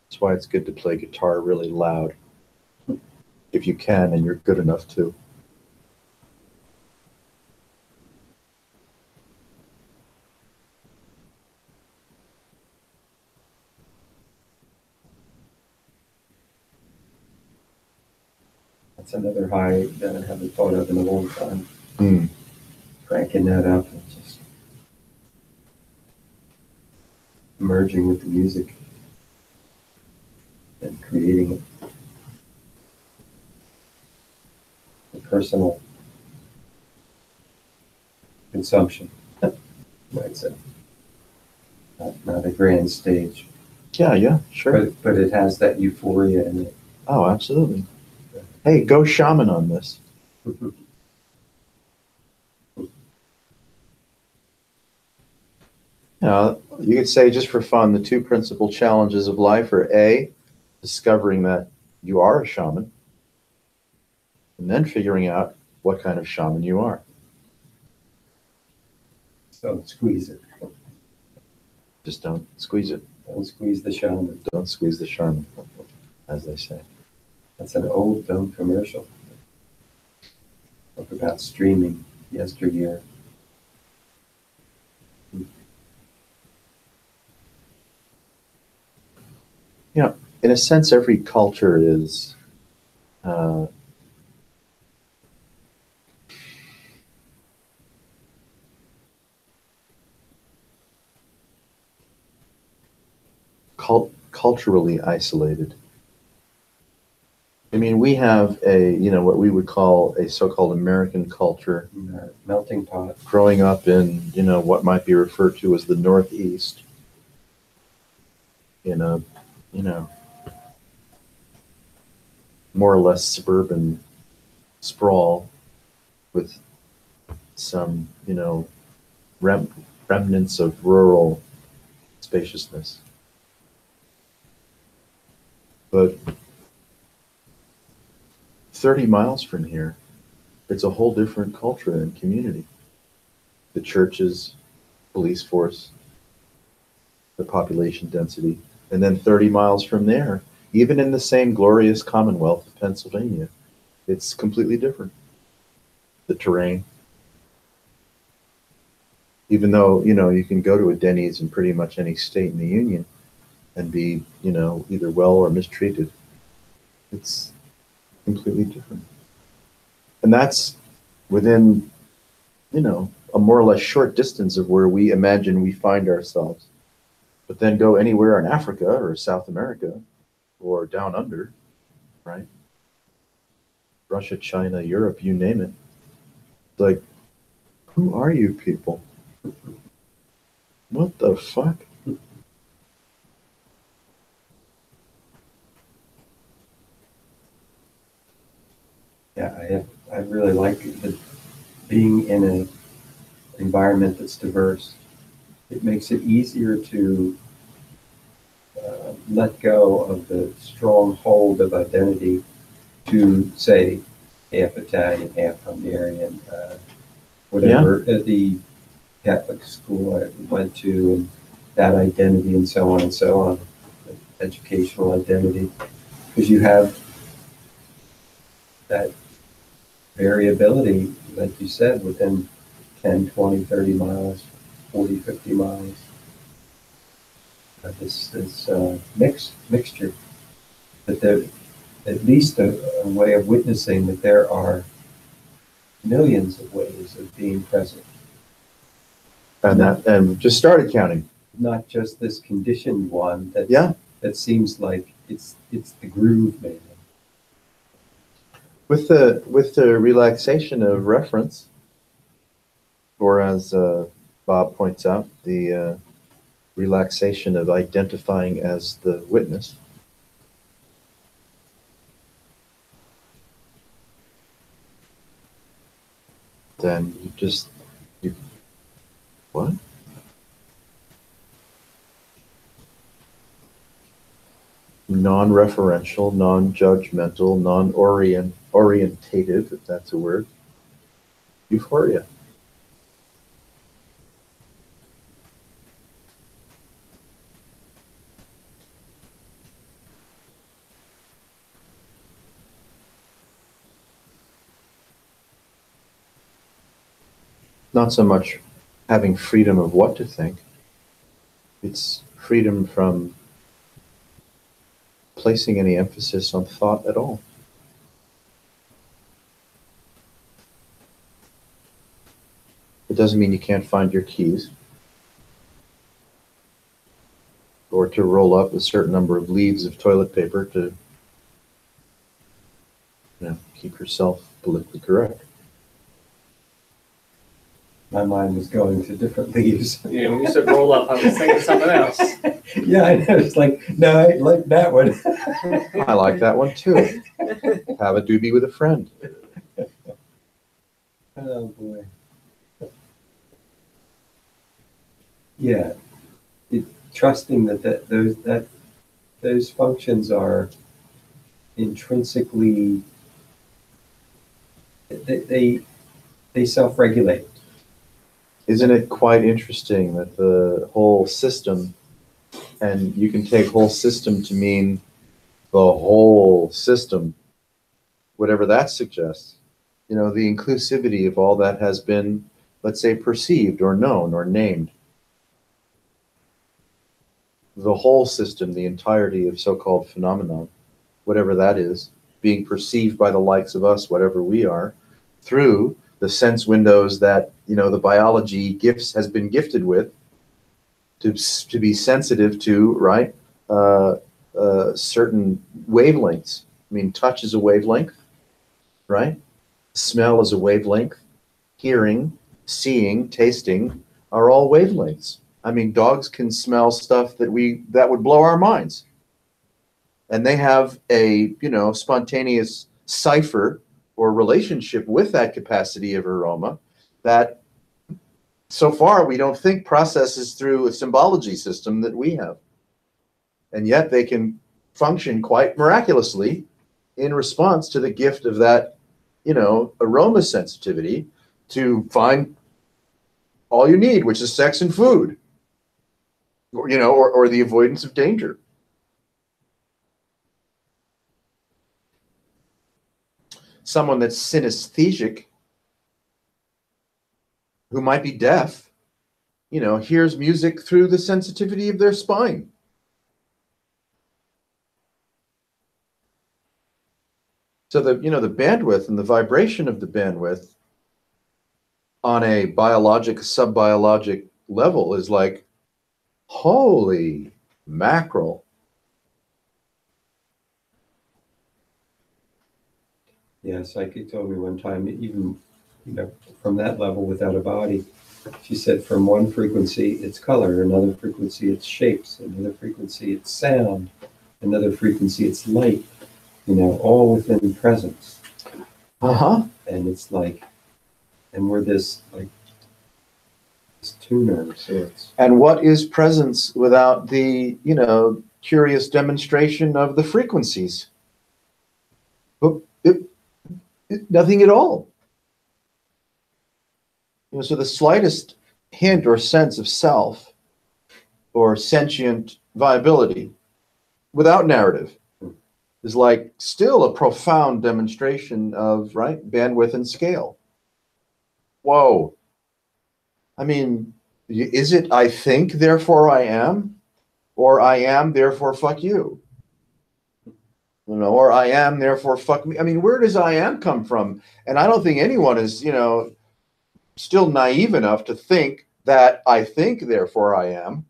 Speaker 1: That's why it's good to play guitar really loud, if you can, and you're good enough to.
Speaker 2: That's another high that I haven't thought of in a long time.
Speaker 1: Mm.
Speaker 2: Cranking that up and just merging with the music and creating a personal consumption, might say. Not a grand stage.
Speaker 1: Yeah, sure.
Speaker 2: But it has that euphoria in it.
Speaker 1: Oh, absolutely. Hey, go shaman on this. You could say, just for fun, the 2 principal challenges of life are A, discovering that you are a shaman, and then figuring out what kind of shaman you are.
Speaker 2: So squeeze it.
Speaker 1: Just don't squeeze it.
Speaker 2: Don't squeeze the shaman.
Speaker 1: Don't squeeze the shaman, as they say.
Speaker 2: That's an old film commercial. Talk about streaming yesteryear.
Speaker 1: Yeah, in a sense, every culture is culturally isolated. mean, we have a, what we would call a so-called American culture,
Speaker 2: Melting pot.
Speaker 1: growing up in, what might be referred to as the Northeast, in a, more or less suburban sprawl with some, remnants of rural spaciousness. But 30 miles from here, it's a whole different culture and community. The churches, police force, the population density. And then 30 miles from there, even in the same glorious Commonwealth of Pennsylvania, it's completely different. The terrain. Even though, you can go to a Denny's in pretty much any state in the Union and be, either well or mistreated. It's completely different. And that's within, a more or less short distance of where we imagine we find ourselves. But then go anywhere in Africa or South America or down under, right? Russia, China, Europe, you name it. It's like, who are you people? What the fuck?
Speaker 2: Yeah, I really like being in an environment that's diverse. It makes it easier to let go of the strong hold of identity to, say, half Italian, half Hungarian, whatever, at the Catholic school I went to, and that identity and so on, educational identity, because you have that variability, like you said, within 10, 20, 30 miles, 40, 50 miles. This mixture, but there at least a way of witnessing that there are millions of ways of being present.
Speaker 1: And just started counting.
Speaker 2: Not just this conditioned one that that seems like it's the groove, man.
Speaker 1: With the relaxation of reference, or as Bob points out, the relaxation of identifying as the witness. Then what? Non-referential, non-judgmental, non-orientative, if that's a word. Euphoria. Not so much having freedom of what to think, it's freedom from placing any emphasis on thought at all. It doesn't mean you can't find your keys, or to roll up a certain number of leaves of toilet paper to, keep yourself politically correct.
Speaker 2: My mind was going to different leaves.
Speaker 3: Yeah, when you said roll up, I was thinking something else.
Speaker 2: Yeah, I know. It's like, no, I like that one.
Speaker 1: I like that one too. Have a doobie with a friend.
Speaker 2: Oh boy. Yeah, trusting that those functions are intrinsically they self-regulate.
Speaker 1: Isn't it quite interesting that the whole system, and you can take whole system to mean the whole system, whatever that suggests, the inclusivity of all that has been, let's say, perceived or known or named. The whole system, the entirety of so-called phenomenon, whatever that is, being perceived by the likes of us, whatever we are, through the sense windows that, the biology has been gifted with to be sensitive to, right, certain wavelengths, I mean, touch is a wavelength, right? Smell is a wavelength. Hearing, seeing, tasting are all wavelengths. I mean, dogs can smell stuff that would blow our minds. And they have a, spontaneous cipher or relationship with that capacity of aroma that so far we don't think processes through a symbology system that we have. And yet they can function quite miraculously in response to the gift of that, aroma sensitivity to find all you need, which is sex and food, or the avoidance of danger. Someone that's synesthesic, who might be deaf, hears music through the sensitivity of their spine. So the bandwidth and the vibration of the bandwidth on a biologic, sub-biologic level is like, holy mackerel.
Speaker 2: Yeah, a psychic told me one time, even from that level without a body, she said from one frequency it's color, another frequency it's shapes, another frequency it's sound, another frequency it's light, all within presence. And it's like, and we're this tuner of sorts.
Speaker 1: And what is presence without the, curious demonstration of the frequencies? Nothing at all. So the slightest hint or sense of self or sentient viability without narrative is like still a profound demonstration of, bandwidth and scale. Whoa. I mean, is it I think, therefore I am? Or I am, therefore fuck you? Or I am, therefore fuck me. I mean, where does I am come from? And I don't think anyone is, still naive enough to think that I think, therefore I am.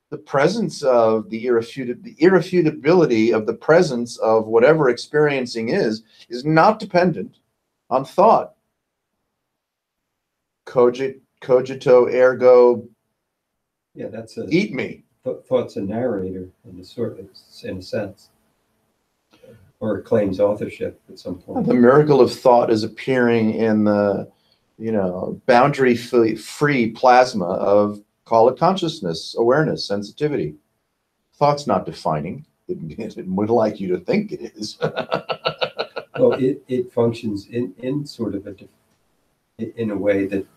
Speaker 1: The presence of the irrefutability of the presence of whatever experiencing is not dependent on thought. Cogito ergo.
Speaker 2: Yeah, that's
Speaker 1: eat me.
Speaker 2: Thought's a narrator in a sense, or claims authorship at some point.
Speaker 1: The miracle of thought is appearing in the, boundary-free plasma of, call it consciousness, awareness, sensitivity. Thought's not defining. It would like you to think it is.
Speaker 2: Well, it functions in sort of in a way that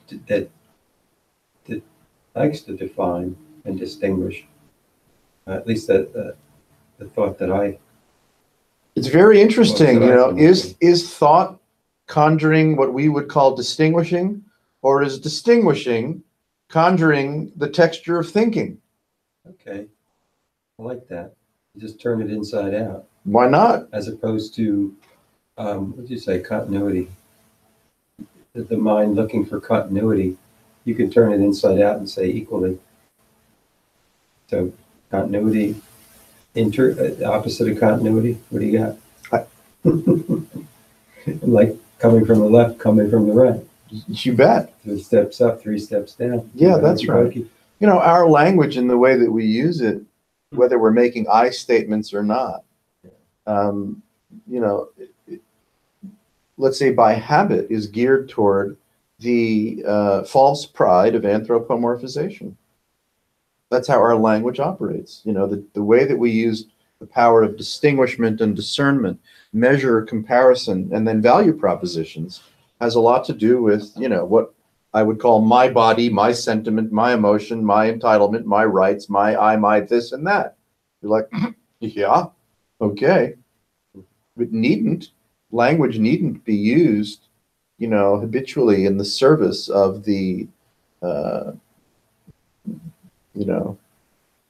Speaker 2: likes to define and distinguish. At least the thought that I.
Speaker 1: It's very interesting, is thought conjuring what we would call distinguishing, or is distinguishing conjuring the texture of thinking?
Speaker 2: Okay, I like that. You just turn it inside out.
Speaker 1: Why not?
Speaker 2: As opposed to, what did you say, continuity? The mind looking for continuity, you can turn it inside out and say equally. So continuity, opposite of continuity, what do you got? Like coming from the left, coming from the right.
Speaker 1: You bet.
Speaker 2: 3 steps up, 3 steps down.
Speaker 1: Yeah, that's right. Our language and the way that we use it, whether we're making I statements or not, let's say by habit, is geared toward the false pride of anthropomorphization. That's how our language operates. The way that we use the power of distinguishment and discernment, measure, comparison, and then value propositions has a lot to do with, what I would call my body, my sentiment, my emotion, my entitlement, my rights, my this and that. You're like, yeah, okay. But language needn't be used, habitually in the service of the,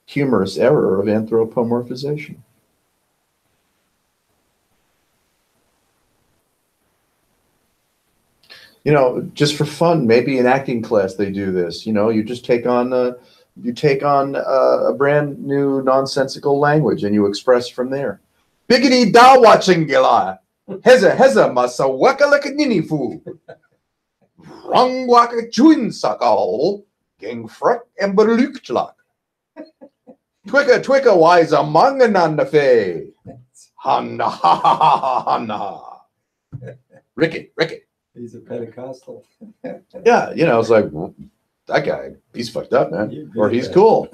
Speaker 1: humorous error of anthropomorphization. Just for fun, maybe in acting class they do this. You just take on a brand new nonsensical language and you express from there. Biggity da watching gila. Heza masa waka like a nini fu. Rang waka juin sakal. Gang frek and berluktlak. Twicka wise among an fe. Hanna ha ha ha hanna. Ricky.
Speaker 2: He's a Pentecostal.
Speaker 1: Yeah, it's like, well, that guy, he's fucked up, man. Or he's cool.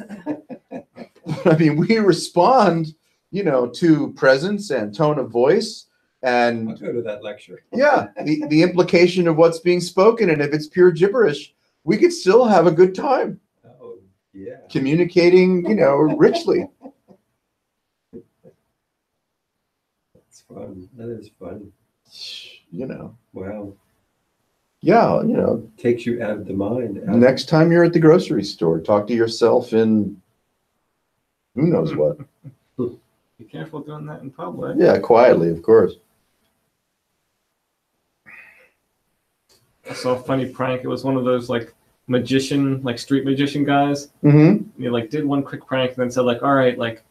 Speaker 1: I mean, we respond, to presence and tone of voice
Speaker 2: I'll
Speaker 1: and
Speaker 2: go to that lecture.
Speaker 1: yeah, the implication of what's being spoken. And if it's pure gibberish, we could still have a good time
Speaker 2: Oh, yeah.
Speaker 1: communicating, richly.
Speaker 2: That's fun. That is fun. Wow.
Speaker 1: Yeah,
Speaker 2: Takes you out of the mind.
Speaker 1: next time you're at the grocery store, talk to yourself in who knows what.
Speaker 3: Be careful doing that in public.
Speaker 1: Yeah, quietly, of course.
Speaker 3: I saw a funny prank. It was one of those like street magician guys.
Speaker 1: Mm-hmm.
Speaker 3: He like did one quick prank and then said like, all right, like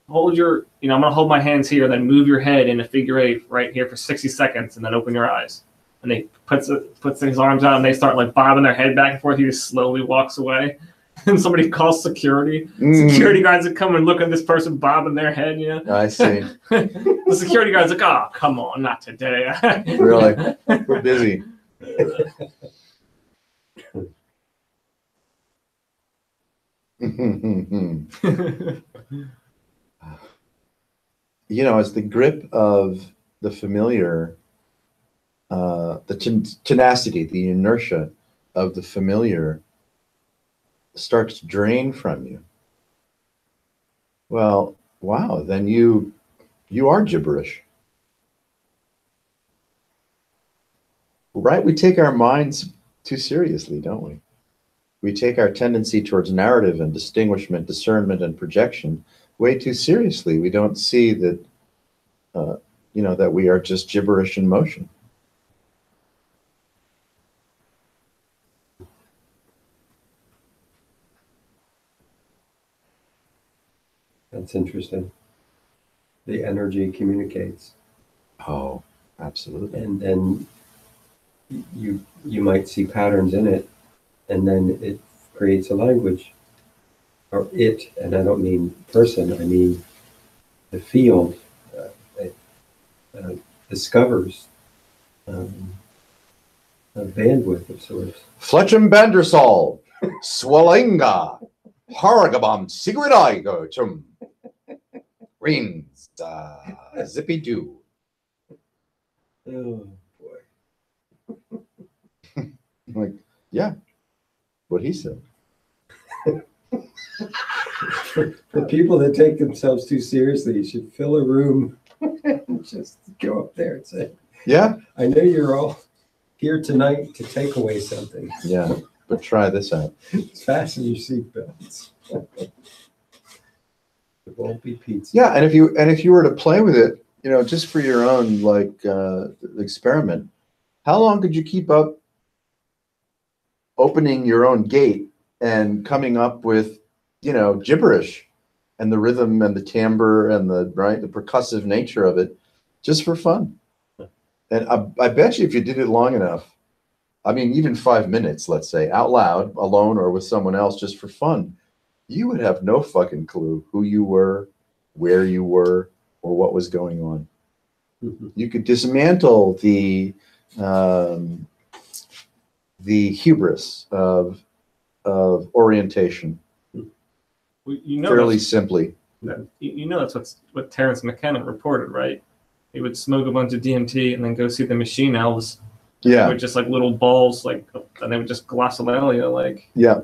Speaker 3: hold your, I'm gonna hold my hands here, then move your head in a figure eight right here for 60 seconds, and then open your eyes. And they puts his arms out and they start like bobbing their head back and forth. He just slowly walks away. And somebody calls security. Security guards that come and look at this person bobbing their head,
Speaker 1: I see.
Speaker 3: The security guard's like, oh, come on, not today.
Speaker 1: Really? We're busy. As the grip of the familiar, the tenacity, the inertia of the familiar starts to drain from you. Well, wow, then you are gibberish. Right? We take our minds too seriously, don't we? We take our tendency towards narrative and distinguishment, discernment, and projection way too seriously. We don't see that, that we are just gibberish in motion.
Speaker 2: That's interesting. The energy communicates.
Speaker 1: Oh, absolutely.
Speaker 2: And then you might see patterns in it, and then it creates a language. Or it, and I don't mean person, I mean the field discovers a bandwidth of sorts.
Speaker 1: Fletchum Bandersol, Swellinga, Haragabam, Sigridigo, Chum, Reens, Zippy Doo.
Speaker 2: Oh boy.
Speaker 1: Like, yeah, what he said.
Speaker 2: The people that take themselves too seriously should fill a room and just go up there and say,
Speaker 1: Yeah,
Speaker 2: I know you're all here tonight to take away something.
Speaker 1: yeah, but try this out.
Speaker 2: Fasten your seatbelts. It won't be pizza.
Speaker 1: Yeah, and if you were to play with it, just for your own experiment, how long could you keep up opening your own gate and coming up with gibberish and the rhythm and the timbre and the percussive nature of it just for fun? And I bet you if you did it long enough, I mean, even 5 minutes, let's say, out loud, alone or with someone else, just for fun, you would have no fucking clue who you were, where you were, or what was going on. You could dismantle the hubris of orientation fairly simply.
Speaker 3: That's what Terrence McKenna reported, right? He would smoke a bunch of DMT and then go see the Machine Elves.
Speaker 1: Yeah.
Speaker 3: With just like little balls, and they would just glossolalia,
Speaker 1: Yeah.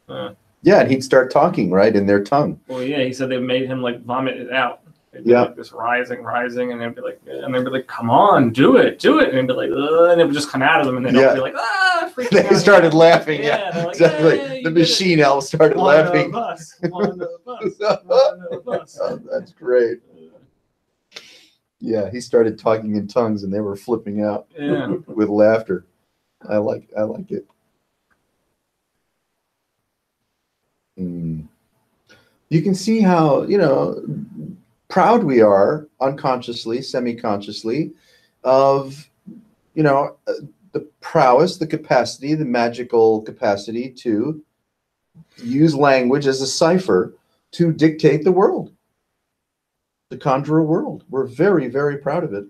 Speaker 3: Uh,
Speaker 1: Yeah, and he'd start talking, right, in their tongue.
Speaker 3: Well, yeah, he said they made him vomit it out. It'd be this rising, and they'd be like, come on, do it. And they'd be like, ugh, and it would just come out of them, and they'd all be like, freaking
Speaker 1: They
Speaker 3: out.
Speaker 1: started laughing.
Speaker 3: Yeah,
Speaker 1: Yeah,
Speaker 3: like,
Speaker 1: exactly.
Speaker 3: "Hey,
Speaker 1: The
Speaker 3: you did
Speaker 1: Machine
Speaker 3: it.
Speaker 1: Elves started
Speaker 3: One of
Speaker 1: laughing.
Speaker 3: us, one of us, one of us.
Speaker 1: Oh, that's great. Yeah, he started talking in tongues, and they were flipping out
Speaker 3: Yeah.
Speaker 1: with laughter. I like it. You can see how, proud we are, unconsciously, semi-consciously, of, the prowess, the capacity, the magical capacity to use language as a cipher to dictate the world, to conjure a world. We're very, very proud of it.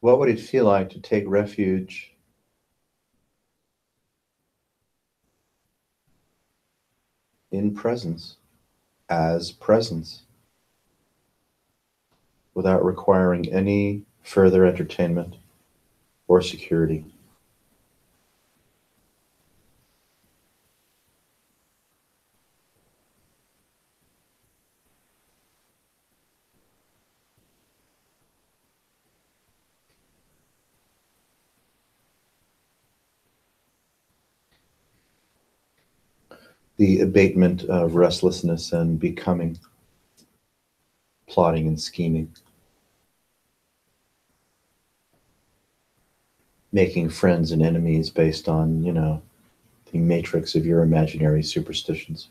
Speaker 1: What would it feel like to take refuge in presence, as presence, without requiring any further entertainment or security? The abatement of restlessness and becoming, plotting and scheming, making friends and enemies based on, the matrix of your imaginary superstitions.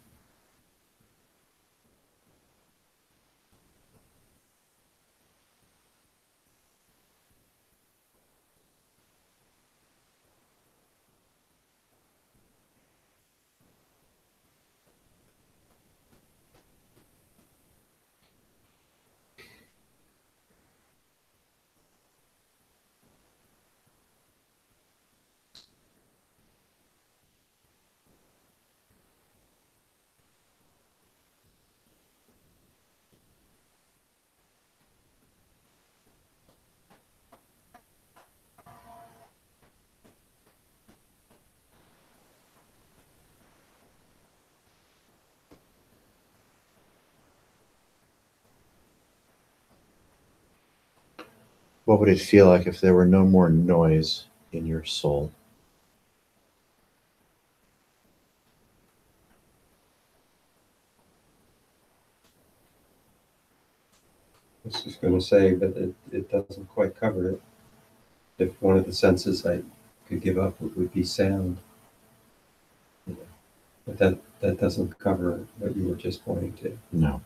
Speaker 1: What would it feel like if there were no more noise in your soul?
Speaker 2: I was just going to say, but it doesn't quite cover it. If one of the senses I could give up, it would be sound. But that doesn't cover what you were just pointing to.
Speaker 1: No.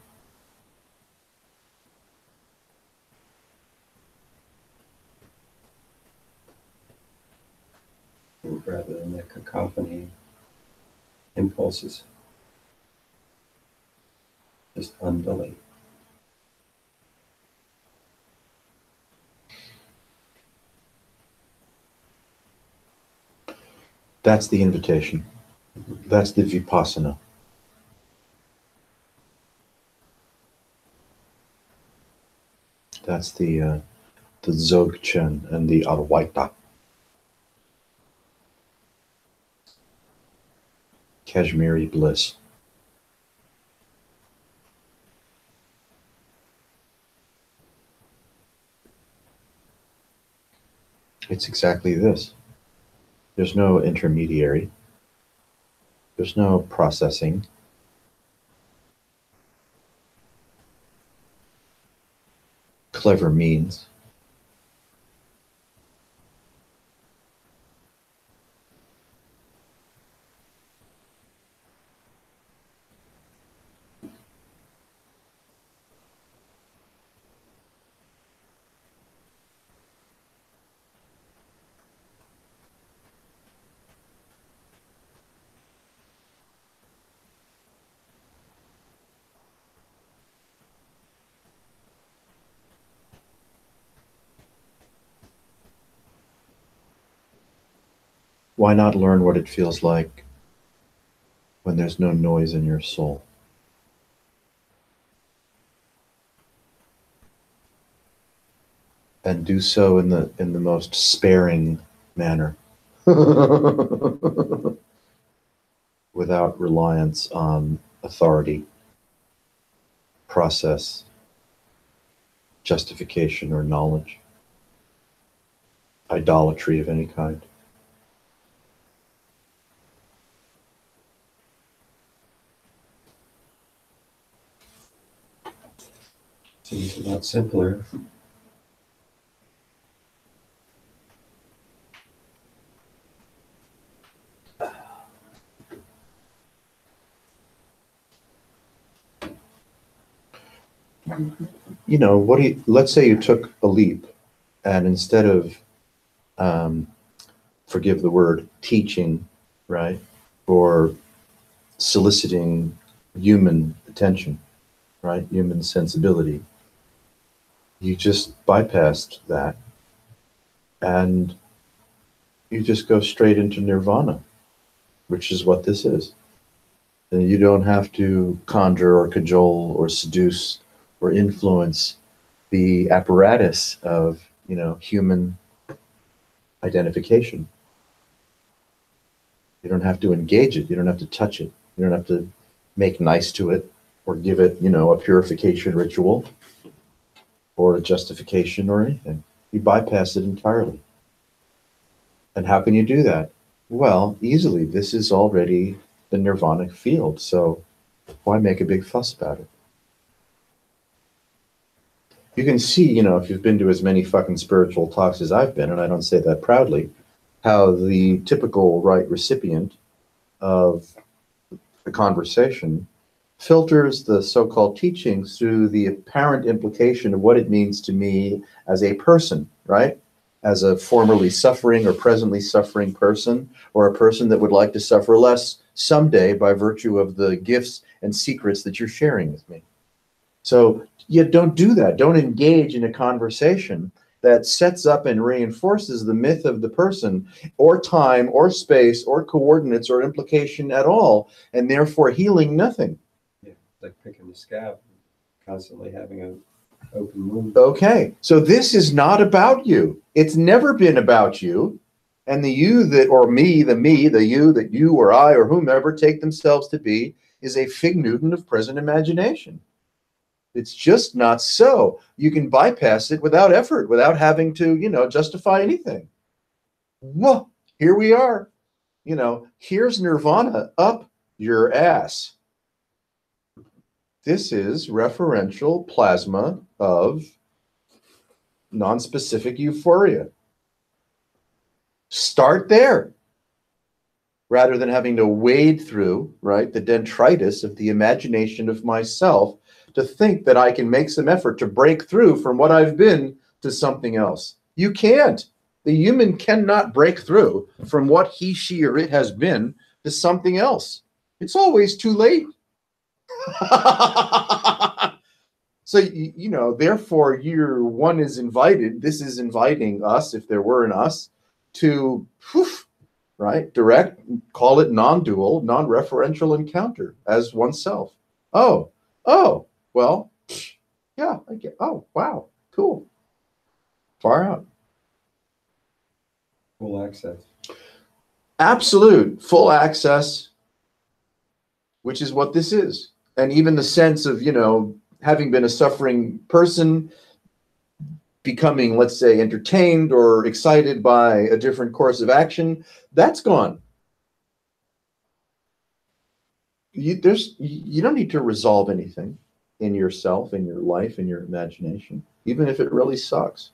Speaker 2: Rather than the cacophony impulses. Just undulate.
Speaker 1: That's the invitation. That's the vipassana. That's the Dzogchen and the Advaita. Kashmiri bliss. It's exactly this. There's no intermediary. There's no processing. Clever means. Why not learn what it feels like when there's no noise in your soul? And do so in the most sparing manner. without reliance on authority, process, justification, or knowledge, idolatry of any kind.
Speaker 2: Seems a lot simpler.
Speaker 1: You know, let's say you took a leap and instead of, forgive the word, teaching, right, or soliciting human attention, right, human sensibility, you just bypassed that and you just go straight into nirvana, which is what this is. And you don't have to conjure or cajole or seduce or influence the apparatus of, you know, human identification. You don't have to engage it. You don't have to touch it. You don't have to make nice to it or give it, you know, a purification ritual or a justification or anything. You bypass it entirely. And how can you do that? Well, easily. This is already the nirvanic field, so why make a big fuss about it? You can see, you know, if you've been to as many fucking spiritual talks as I've been, and I don't say that proudly, how the typical right recipient of the conversation filters the so-called teachings through the apparent implication of what it means to me as a person, right? As a formerly suffering or presently suffering person, or a person that would like to suffer less someday by virtue of the gifts and secrets that you're sharing with me. So you don't do that. Don't engage in a conversation that sets up and reinforces the myth of the person, or time, or space, or coordinates, or implication at all, and therefore healing nothing.
Speaker 2: Yeah, like picking the scab, constantly having an open wound.
Speaker 1: Okay, so this is not about you. It's never been about you. And the you that, or me, the you that you or I or whomever take themselves to be is a fig Newton of present imagination. It's just not so. You can bypass it without effort, without having to, you know, justify anything. Whoa, here we are. You know, here's nirvana up your ass. This is referential plasma of non-specific euphoria. Start there rather than having to wade through, right, the dendritis of the imagination of myself to think that I can make some effort to break through from what I've been to something else. You can't. The human cannot break through from what he, she, or it has been to something else. It's always too late. So, you know, therefore, one is invited. This is inviting us, if there were an us, to, right, direct, call it non-dual, non-referential encounter as oneself. Oh, well, yeah, I get, oh, wow, cool. Far out.
Speaker 2: Full access.
Speaker 1: Absolute full access, which is what this is. And even the sense of, you know, having been a suffering person, becoming, let's say, entertained or excited by a different course of action, that's gone. You don't need to resolve anything in yourself, in your life, in your imagination, even if it really sucks.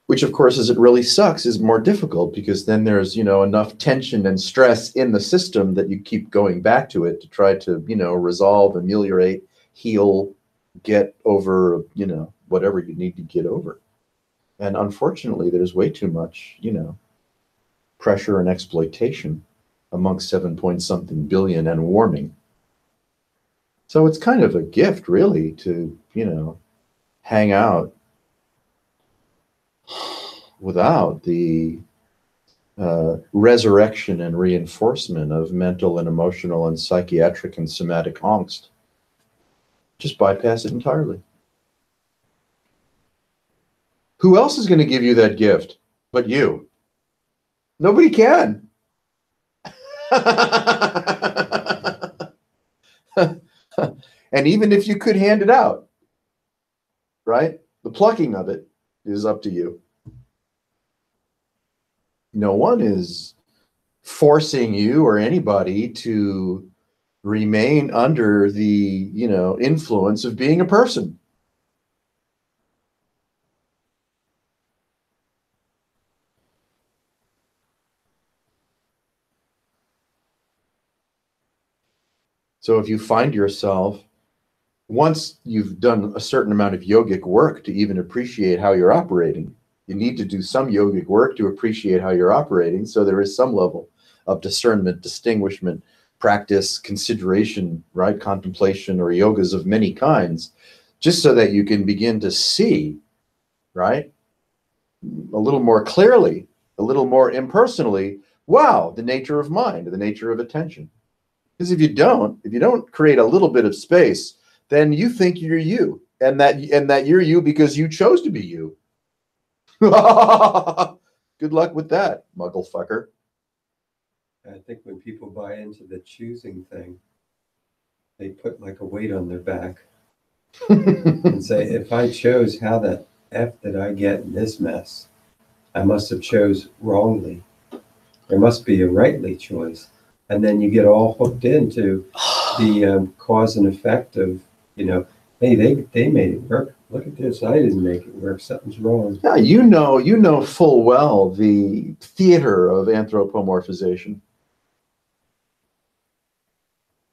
Speaker 1: Which, of course, as it really sucks, is more difficult because then there's, you know, enough tension and stress in the system that you keep going back to it to try to, you know, resolve, ameliorate, heal, get over, you know, whatever you need to get over. And unfortunately, there's way too much, you know, pressure and exploitation amongst 7-point-something billion and warming. So it's kind of a gift, really, to, you know, hang out without the resurrection and reinforcement of mental and emotional and psychiatric and somatic angst. Just bypass it entirely. Who else is going to give you that gift but you? Nobody can. And even if you could hand it out, right? The plucking of it is up to you. No one is forcing you or anybody to remain under the, influence of being a person. So if you find yourself, once you've done a certain amount of yogic work to even appreciate how you're operating, you need to do some yogic work to appreciate how you're operating. So there is some level of discernment, distinguishment, practice, consideration, right? Contemplation or yogas of many kinds, just so that you can begin to see, right? A little more clearly, a little more impersonally, wow, the nature of mind, the nature of attention. Because if you don't create a little bit of space, then you think you're you, and that you're you because you chose to be you. Good luck with that, muggle fucker.
Speaker 2: I think when people buy into the choosing thing, they put like a weight on their back and say, if I chose, how the F did I get in this mess? I must have chose wrongly. There must be a rightly choice. And then you get all hooked into the cause and effect of, hey, they made it work. Look at this. I didn't make it work. Something's wrong.
Speaker 1: Yeah, you know full well the theater of anthropomorphization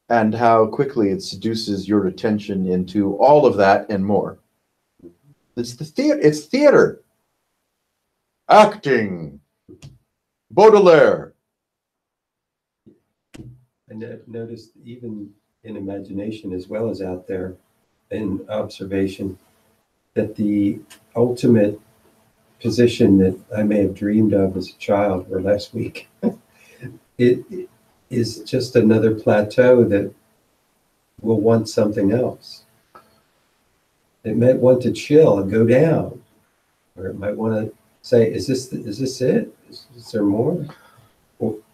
Speaker 1: and how quickly it seduces your attention into all of that and more. It's the theater. It's theater. Acting. Baudelaire.
Speaker 2: I noticed even in imagination as well as out there in observation that the ultimate position that I may have dreamed of as a child or last week, it is just another plateau that will want something else. It might want to chill and go down, or it might want to say, is this it? Is there more?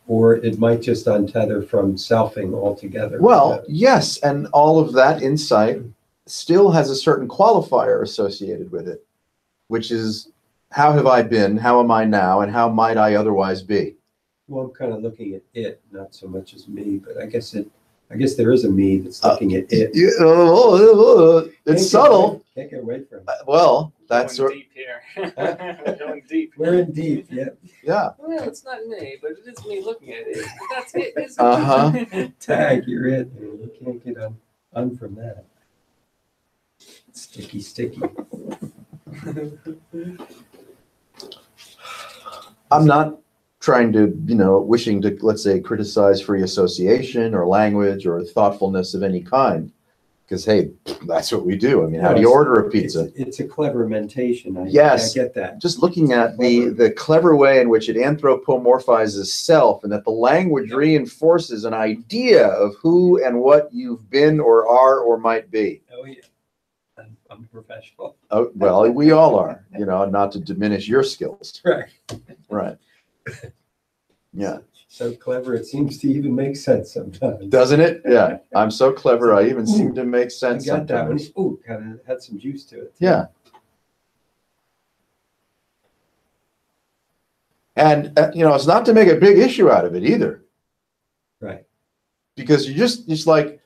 Speaker 2: Or it might just untether from selfing altogether.
Speaker 1: Well, yes, and all of that insight still has a certain qualifier associated with it, which is, how have I been, how am I now, and how might I otherwise be?
Speaker 2: Well, I'm kind of looking at it, not so much as me, but I guess there is a me that's looking at it.
Speaker 1: It's subtle.
Speaker 2: Can't get away from it.
Speaker 1: Well, that's
Speaker 3: going deep here. Going deep.
Speaker 2: We're in deep, yeah.
Speaker 1: Yeah.
Speaker 3: Well, it's not me, but it is me looking at it. That's it, isn't it?
Speaker 2: Tag, you're it. You can't get un from that. Sticky.
Speaker 1: I'm not trying to, wishing to, let's say, criticize free association or language or thoughtfulness of any kind. Because, hey, that's what we do. I mean, how do you order a pizza?
Speaker 2: It's a clever mentation.
Speaker 1: Yes.
Speaker 2: I get that.
Speaker 1: Just looking at the clever way in which it anthropomorphizes self, and that the language reinforces an idea of who and what you've been or are or might be.
Speaker 2: Oh, yeah. I'm a professional.
Speaker 1: Oh, well, we all are, not to diminish your skills.
Speaker 2: Right.
Speaker 1: Right. Yeah.
Speaker 2: So clever, it seems to even make sense sometimes.
Speaker 1: Doesn't it? Yeah. I'm so clever, I even seem to make sense
Speaker 2: I got
Speaker 1: sometimes.
Speaker 2: that one. Ooh, kind of had some juice to it.
Speaker 1: Yeah. And, it's not to make a big issue out of it either.
Speaker 2: Right.
Speaker 1: Because you're just like,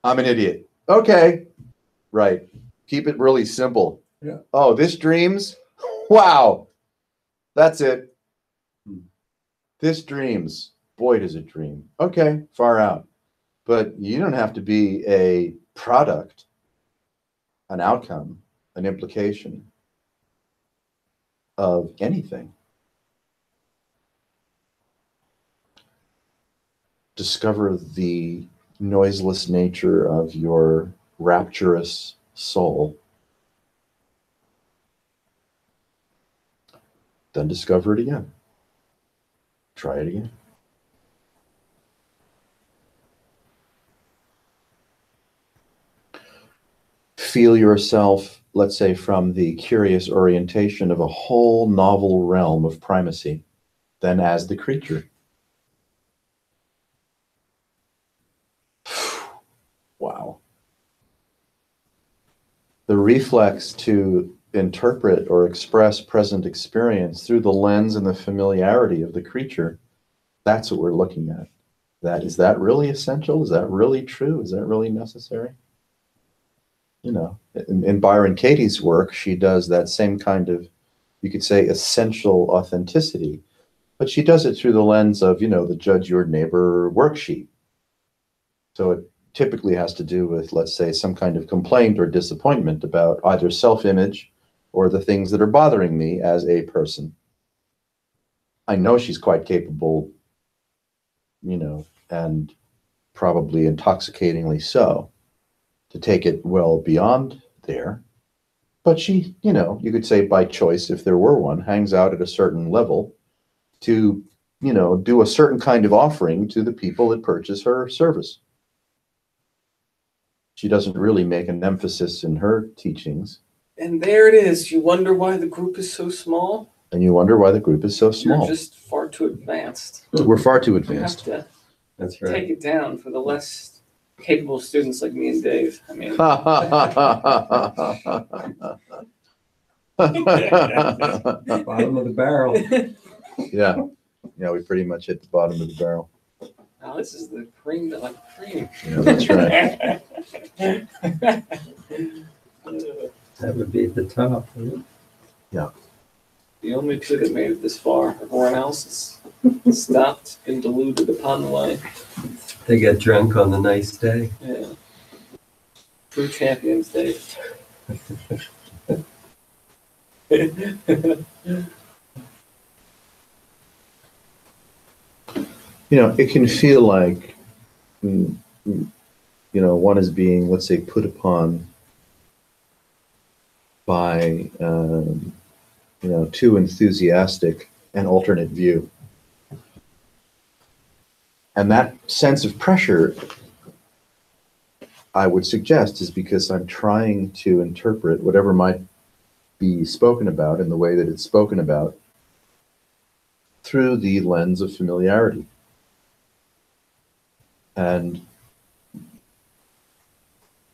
Speaker 1: I'm an idiot. Okay. Right. Keep it really simple.
Speaker 2: Yeah.
Speaker 1: Oh, this dreams? Wow. That's it. This dreams. Boy, does it dream. Okay, far out. But you don't have to be a product, an outcome, an implication of anything. Discover the noiseless nature of your rapturous soul. Then discover it again. Try it again. Feel yourself, let's say, from the curious orientation of a whole novel realm of primacy, then as the creature. the reflex to interpret or express present experience through the lens and the familiarity of the creature, that's what we're looking at. Is that really essential? Is that really true? Is that really necessary? You know, in Byron Katie's work, she does that same kind of, you could say, essential authenticity, but she does it through the lens of, you know, the judge your neighbor worksheet. So it typically has to do with, let's say, some kind of complaint or disappointment about either self-image or the things that are bothering me as a person. I know she's quite capable, you know, and probably intoxicatingly so, to take it well beyond there. But she, you know, you could say by choice, if there were one, hangs out at a certain level to, you know, do a certain kind of offering to the people that purchase her service. She doesn't really make an emphasis in her teachings.
Speaker 4: And there it is. You wonder why the group is so small?
Speaker 1: And you wonder why the group is so small.
Speaker 4: You're just far too advanced.
Speaker 1: We're far too
Speaker 4: You have
Speaker 1: advanced.
Speaker 4: to
Speaker 2: That's right.
Speaker 4: take it down for the less capable students like me and Dave. I mean,
Speaker 2: Bottom of the barrel.
Speaker 1: Yeah. Yeah, we pretty much hit the bottom of the barrel.
Speaker 4: now this is the cream that like cream.
Speaker 1: Yeah, that's right.
Speaker 2: That would be at the top. Right?
Speaker 4: The only two that made it this far. Everyone else has stopped, been diluted upon the way.
Speaker 2: They get drunk on the nice day.
Speaker 4: Yeah. True champions, Dave.
Speaker 1: You know, it can feel like, you know, one is being, let's say, put upon by, you know, too enthusiastic an alternate view. And that sense of pressure, I would suggest, is because I'm trying to interpret whatever might be spoken about in the way that it's spoken about through the lens of familiarity. And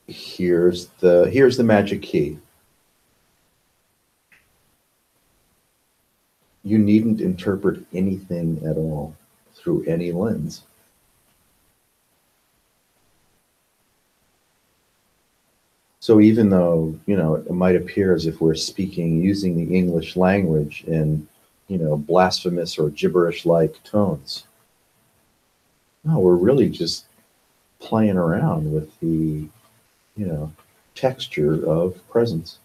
Speaker 1: here's the magic key. You needn't interpret anything at all through any lens. So even though, you know, it might appear as if we're speaking using the English language in, you know, blasphemous or gibberish-like tones, no, we're really just playing around with the, you know, texture of presence.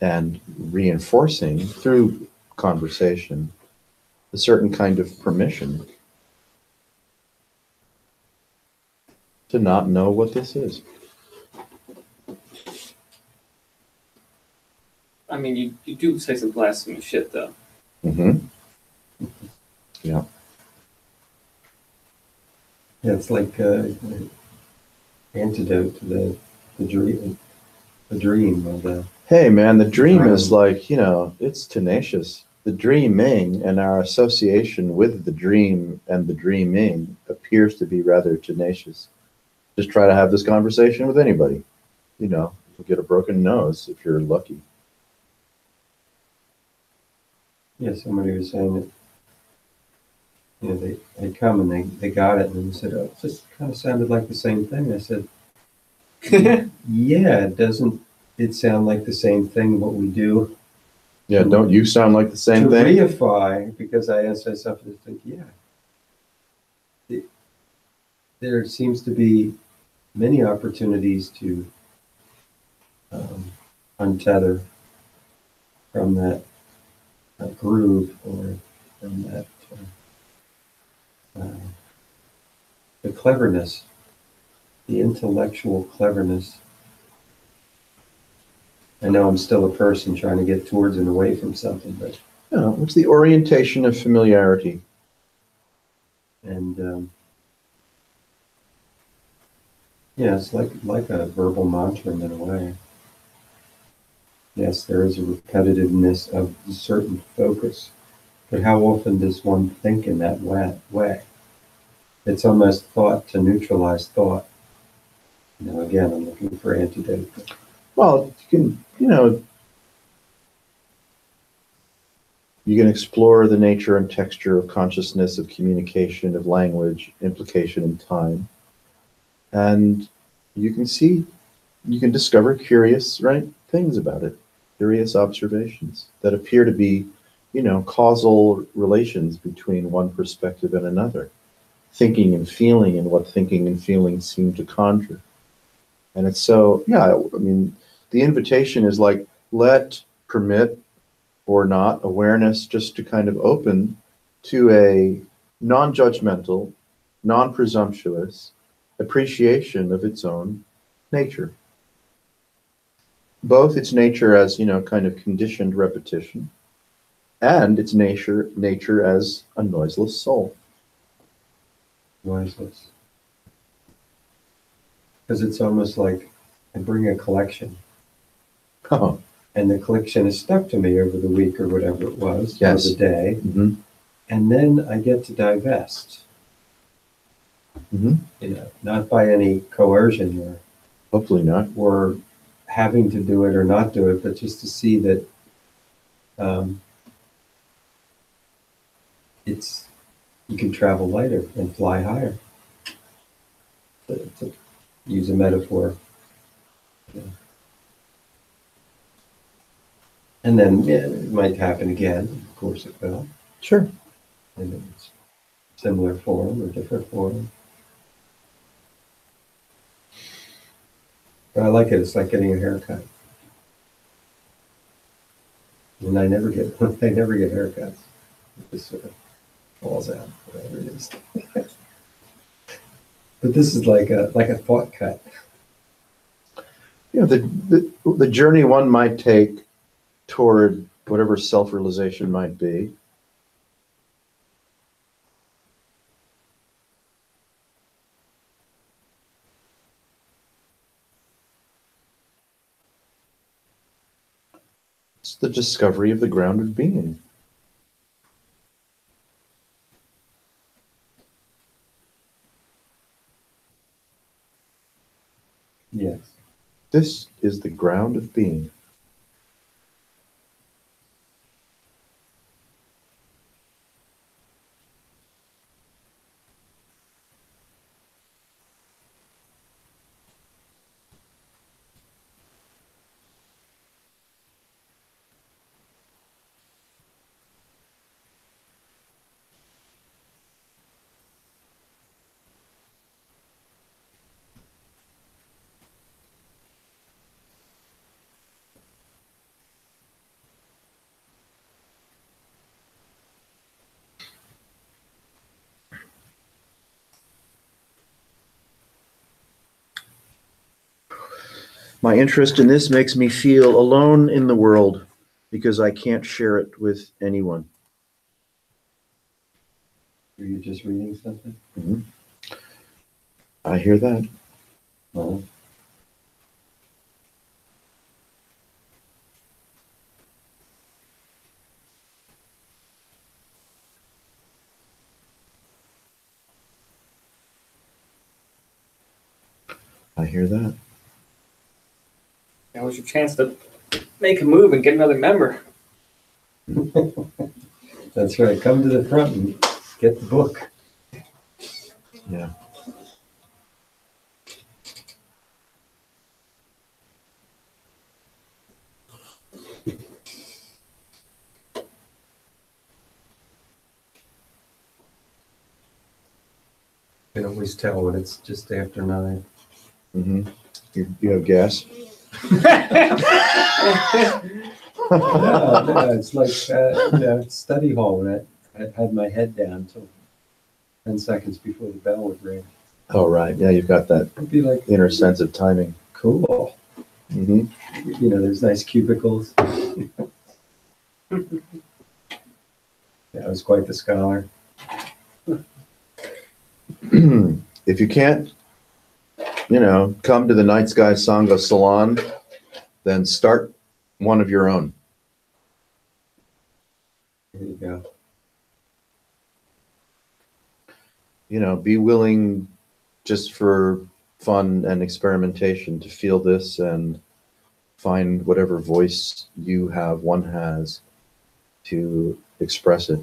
Speaker 1: And reinforcing through conversation a certain kind of permission to not know what this is.
Speaker 4: I mean, you do say some blasphemous shit, though.
Speaker 1: Mm-hmm. Yeah.
Speaker 2: Yeah, it's like antidote to the dream of the.
Speaker 1: Hey, man, the dream is like, you know, it's tenacious. The dreaming and our association with the dream and the dreaming appears to be rather tenacious. Just try to have this conversation with anybody. You know, you'll get a broken nose if you're lucky.
Speaker 2: Yeah, somebody was saying that, you know, they come and they got it, and they said, oh, it just kind of sounded like the same thing. I said, yeah, doesn't it sound like the same thing what we do?
Speaker 1: Yeah, don't you sound like the same
Speaker 2: to
Speaker 1: thing?
Speaker 2: reify, because I asked myself to think, yeah, there seems to be many opportunities to untether from that groove, or from that the cleverness, the intellectual cleverness. I know I'm still a person trying to get towards and away from something, but
Speaker 1: No, it's the orientation of familiarity.
Speaker 2: and yeah, it's like a verbal mantra in a way. Yes, there is a repetitiveness of a certain focus, but how often does one think in that way? it's almost thought to neutralize thought. Again, I'm looking for antidote.
Speaker 1: Well, you can explore the nature and texture of consciousness, of communication, of language, implication, and time. And you can discover curious, right, things about it, curious observations that appear to be, causal relations between one perspective and another, thinking and feeling and what thinking and feeling seem to conjure. And it's so, the invitation is like, permit or not awareness just to kind of open to a non-judgmental, non-presumptuous appreciation of its own nature. Both its nature as, kind of conditioned repetition, and its nature as a noiseless soul.
Speaker 2: Noiseless. Because it's almost like I bring a collection.
Speaker 1: Oh.
Speaker 2: And the collection is stuck to me over the week or whatever it was,
Speaker 1: yes.
Speaker 2: or the day.
Speaker 1: Mm-hmm.
Speaker 2: And then I get to divest.
Speaker 1: Mm-hmm.
Speaker 2: Not by any coercion or
Speaker 1: hopefully not,
Speaker 2: or having to do it or not do it, but just to see that you can travel lighter and fly higher. To use a metaphor. And then it might happen again. Of course it will.
Speaker 1: Sure.
Speaker 2: In a similar form or different form. But I like it. It's like getting a haircut. And they never get haircuts. It just sort of falls out, whatever it is. But this is like a thought cut.
Speaker 1: The journey one might take toward whatever self-realization might be. It's the discovery of the grounded being.
Speaker 2: Yes.
Speaker 1: This is the ground of being. My interest in this makes me feel alone in the world because I can't share it with anyone.
Speaker 2: Were you just reading something?
Speaker 1: Mm-hmm. I hear that.
Speaker 2: Well,
Speaker 1: I hear that.
Speaker 3: That was your chance to make a move and get another member.
Speaker 2: that's right. Come to the front and get the book.
Speaker 1: Yeah.
Speaker 2: You can always tell when it's just after 9.
Speaker 1: Mm-hmm. You have gas?
Speaker 2: No, it's like study hall when I had my head down until 10 seconds before the bell would ring.
Speaker 1: Oh, right. Yeah, you've got that
Speaker 2: It'd be like,
Speaker 1: inner sense of timing.
Speaker 2: cool.
Speaker 1: Mm-hmm.
Speaker 2: There's nice cubicles. Yeah, I was quite the scholar.
Speaker 1: If you can't, come to the Night Sky Sangha Salon, then start one of your own.
Speaker 2: There you go.
Speaker 1: be willing just for fun and experimentation to feel this and find whatever voice one has to express it.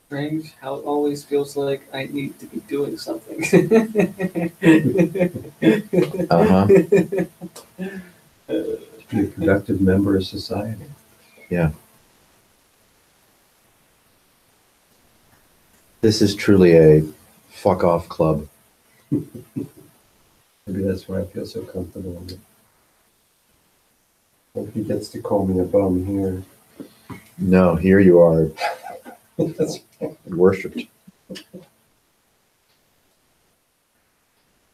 Speaker 4: Strange how it always feels like I need to be doing something.
Speaker 1: Uh-huh.
Speaker 2: To be a productive member of society.
Speaker 1: Yeah. This is truly a fuck off club.
Speaker 2: Maybe that's why I feel so comfortable with it. Nobody gets to call me a bum here.
Speaker 1: No, here you are
Speaker 2: That's
Speaker 1: worshipped.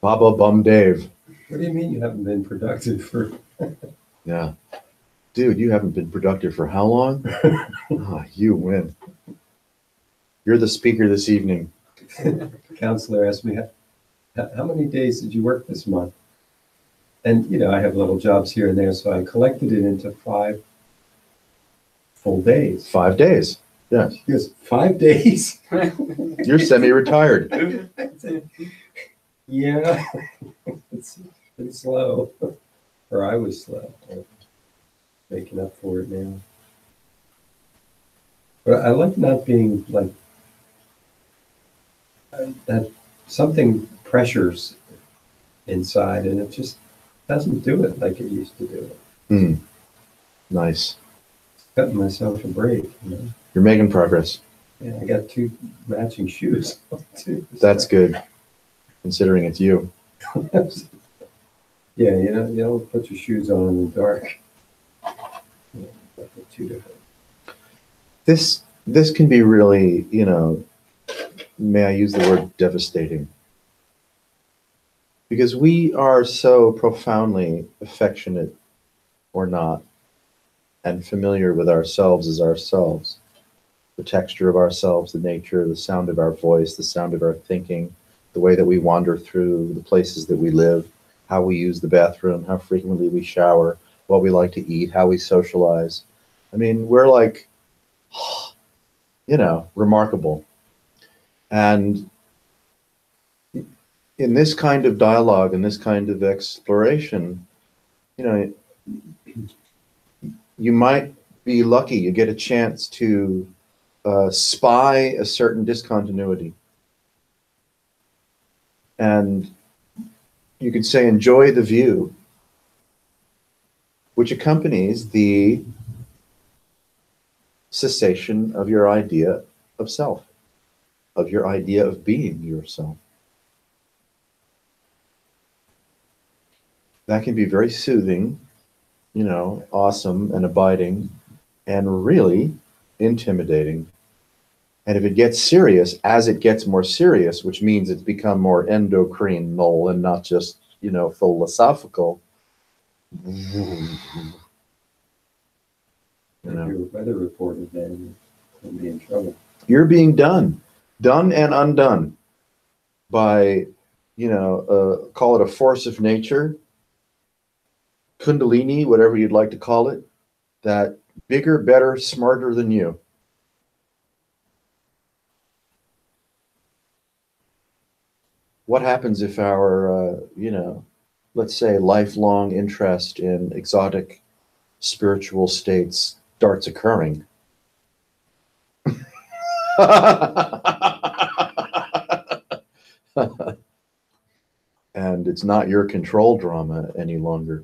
Speaker 1: Baba Bum Dave.
Speaker 2: What do you mean you haven't been productive for?
Speaker 1: Yeah. Dude, you haven't been productive for how long? You win. You're the speaker this evening.
Speaker 2: The counselor asked me, how many days did you work this month? And, I have little jobs here and there, so I collected it into 5 full days.
Speaker 1: 5 days. Yes.
Speaker 2: He goes, 5 days?
Speaker 1: You're semi-retired.
Speaker 2: Yeah. It's been slow. Or I was slow. I'm making up for it now. But I like not being like that. Something pressures inside, and it just doesn't do it like it used to do it.
Speaker 1: Nice.
Speaker 2: Cutting myself a break.
Speaker 1: You're making progress.
Speaker 2: Yeah, I got 2 matching shoes. Too,
Speaker 1: That's good, considering it's you.
Speaker 2: Yeah, you don't put your shoes on in the dark. They're 2 different.
Speaker 1: This can be really, may I use the word devastating? Because we are so profoundly affectionate or not, and familiar with ourselves as ourselves. The texture of ourselves, the nature, the sound of our voice, the sound of our thinking, the way that we wander through the places that we live, how we use the bathroom, how frequently we shower, what we like to eat, how we socialize. I mean, we're like, remarkable. And in this kind of dialogue, in this kind of exploration, you might be lucky, you get a chance to spy a certain discontinuity. And you could say, enjoy the view, which accompanies the cessation of your idea of self, of your idea of being yourself. That can be very soothing, awesome and abiding, and really intimidating. And if it gets serious, as it gets more serious, which means it's become more endocrinal and not just, philosophical.
Speaker 2: If you're a weather reporter, then you'll be in trouble.
Speaker 1: You're being done and undone by, call it a force of nature, Kundalini, whatever you'd like to call it, that bigger, better, smarter than you. What happens if our, let's say, lifelong interest in exotic spiritual states starts occurring? And it's not your control drama any longer.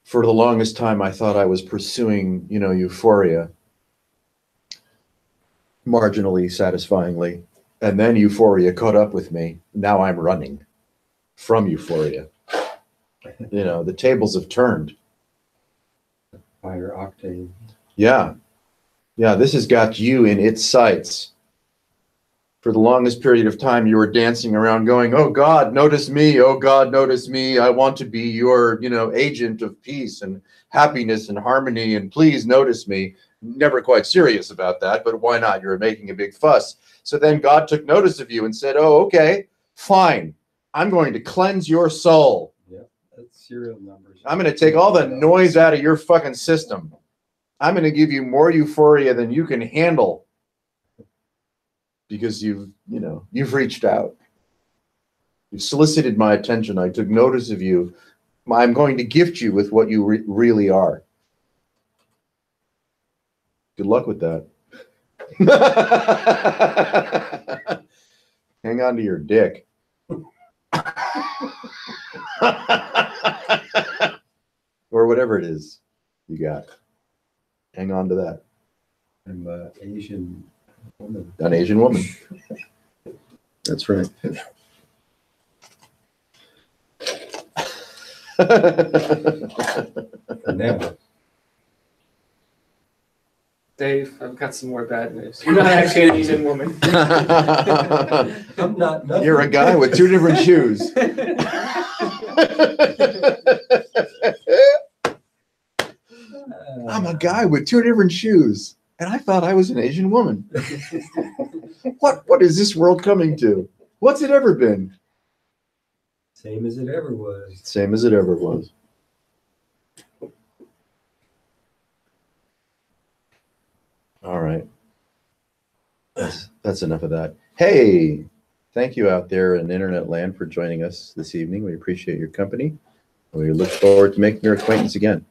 Speaker 1: For the longest time, I thought I was pursuing, euphoria, marginally satisfyingly. And then euphoria caught up with me. Now I'm running from euphoria. The tables have turned.
Speaker 2: Higher octane.
Speaker 1: Yeah. Yeah, this has got you in its sights. For the longest period of time, you were dancing around going, oh God, notice me. Oh God, notice me. I want to be your, agent of peace and happiness and harmony. And please notice me. Never quite serious about that, but why not? You're making a big fuss. So then God took notice of you and said, oh, okay, fine. I'm going to cleanse your soul.
Speaker 2: Yeah, that's serial numbers.
Speaker 1: I'm going to take all the noise out of your fucking system. I'm going to give you more euphoria than you can handle because you've reached out. You've solicited my attention. I took notice of you. I'm going to gift you with what you really are. Good luck with that. Hang on to your dick. Or whatever it is you got. Hang on to that.
Speaker 2: I'm an Asian woman.
Speaker 1: An Asian woman. That's right.
Speaker 2: For now.
Speaker 4: Dave, I've got some more bad news. You're not actually an Asian woman.
Speaker 2: I'm not. Nothing.
Speaker 1: You're a guy with two different shoes. I'm a guy with two different shoes, and I thought I was an Asian woman. What is this world coming to? What's it ever been?
Speaker 2: Same as it ever was.
Speaker 1: Same as it ever was. All right. That's enough of that. Hey, thank you out there in internet land for joining us this evening. We appreciate your company. We look forward to making your acquaintance again.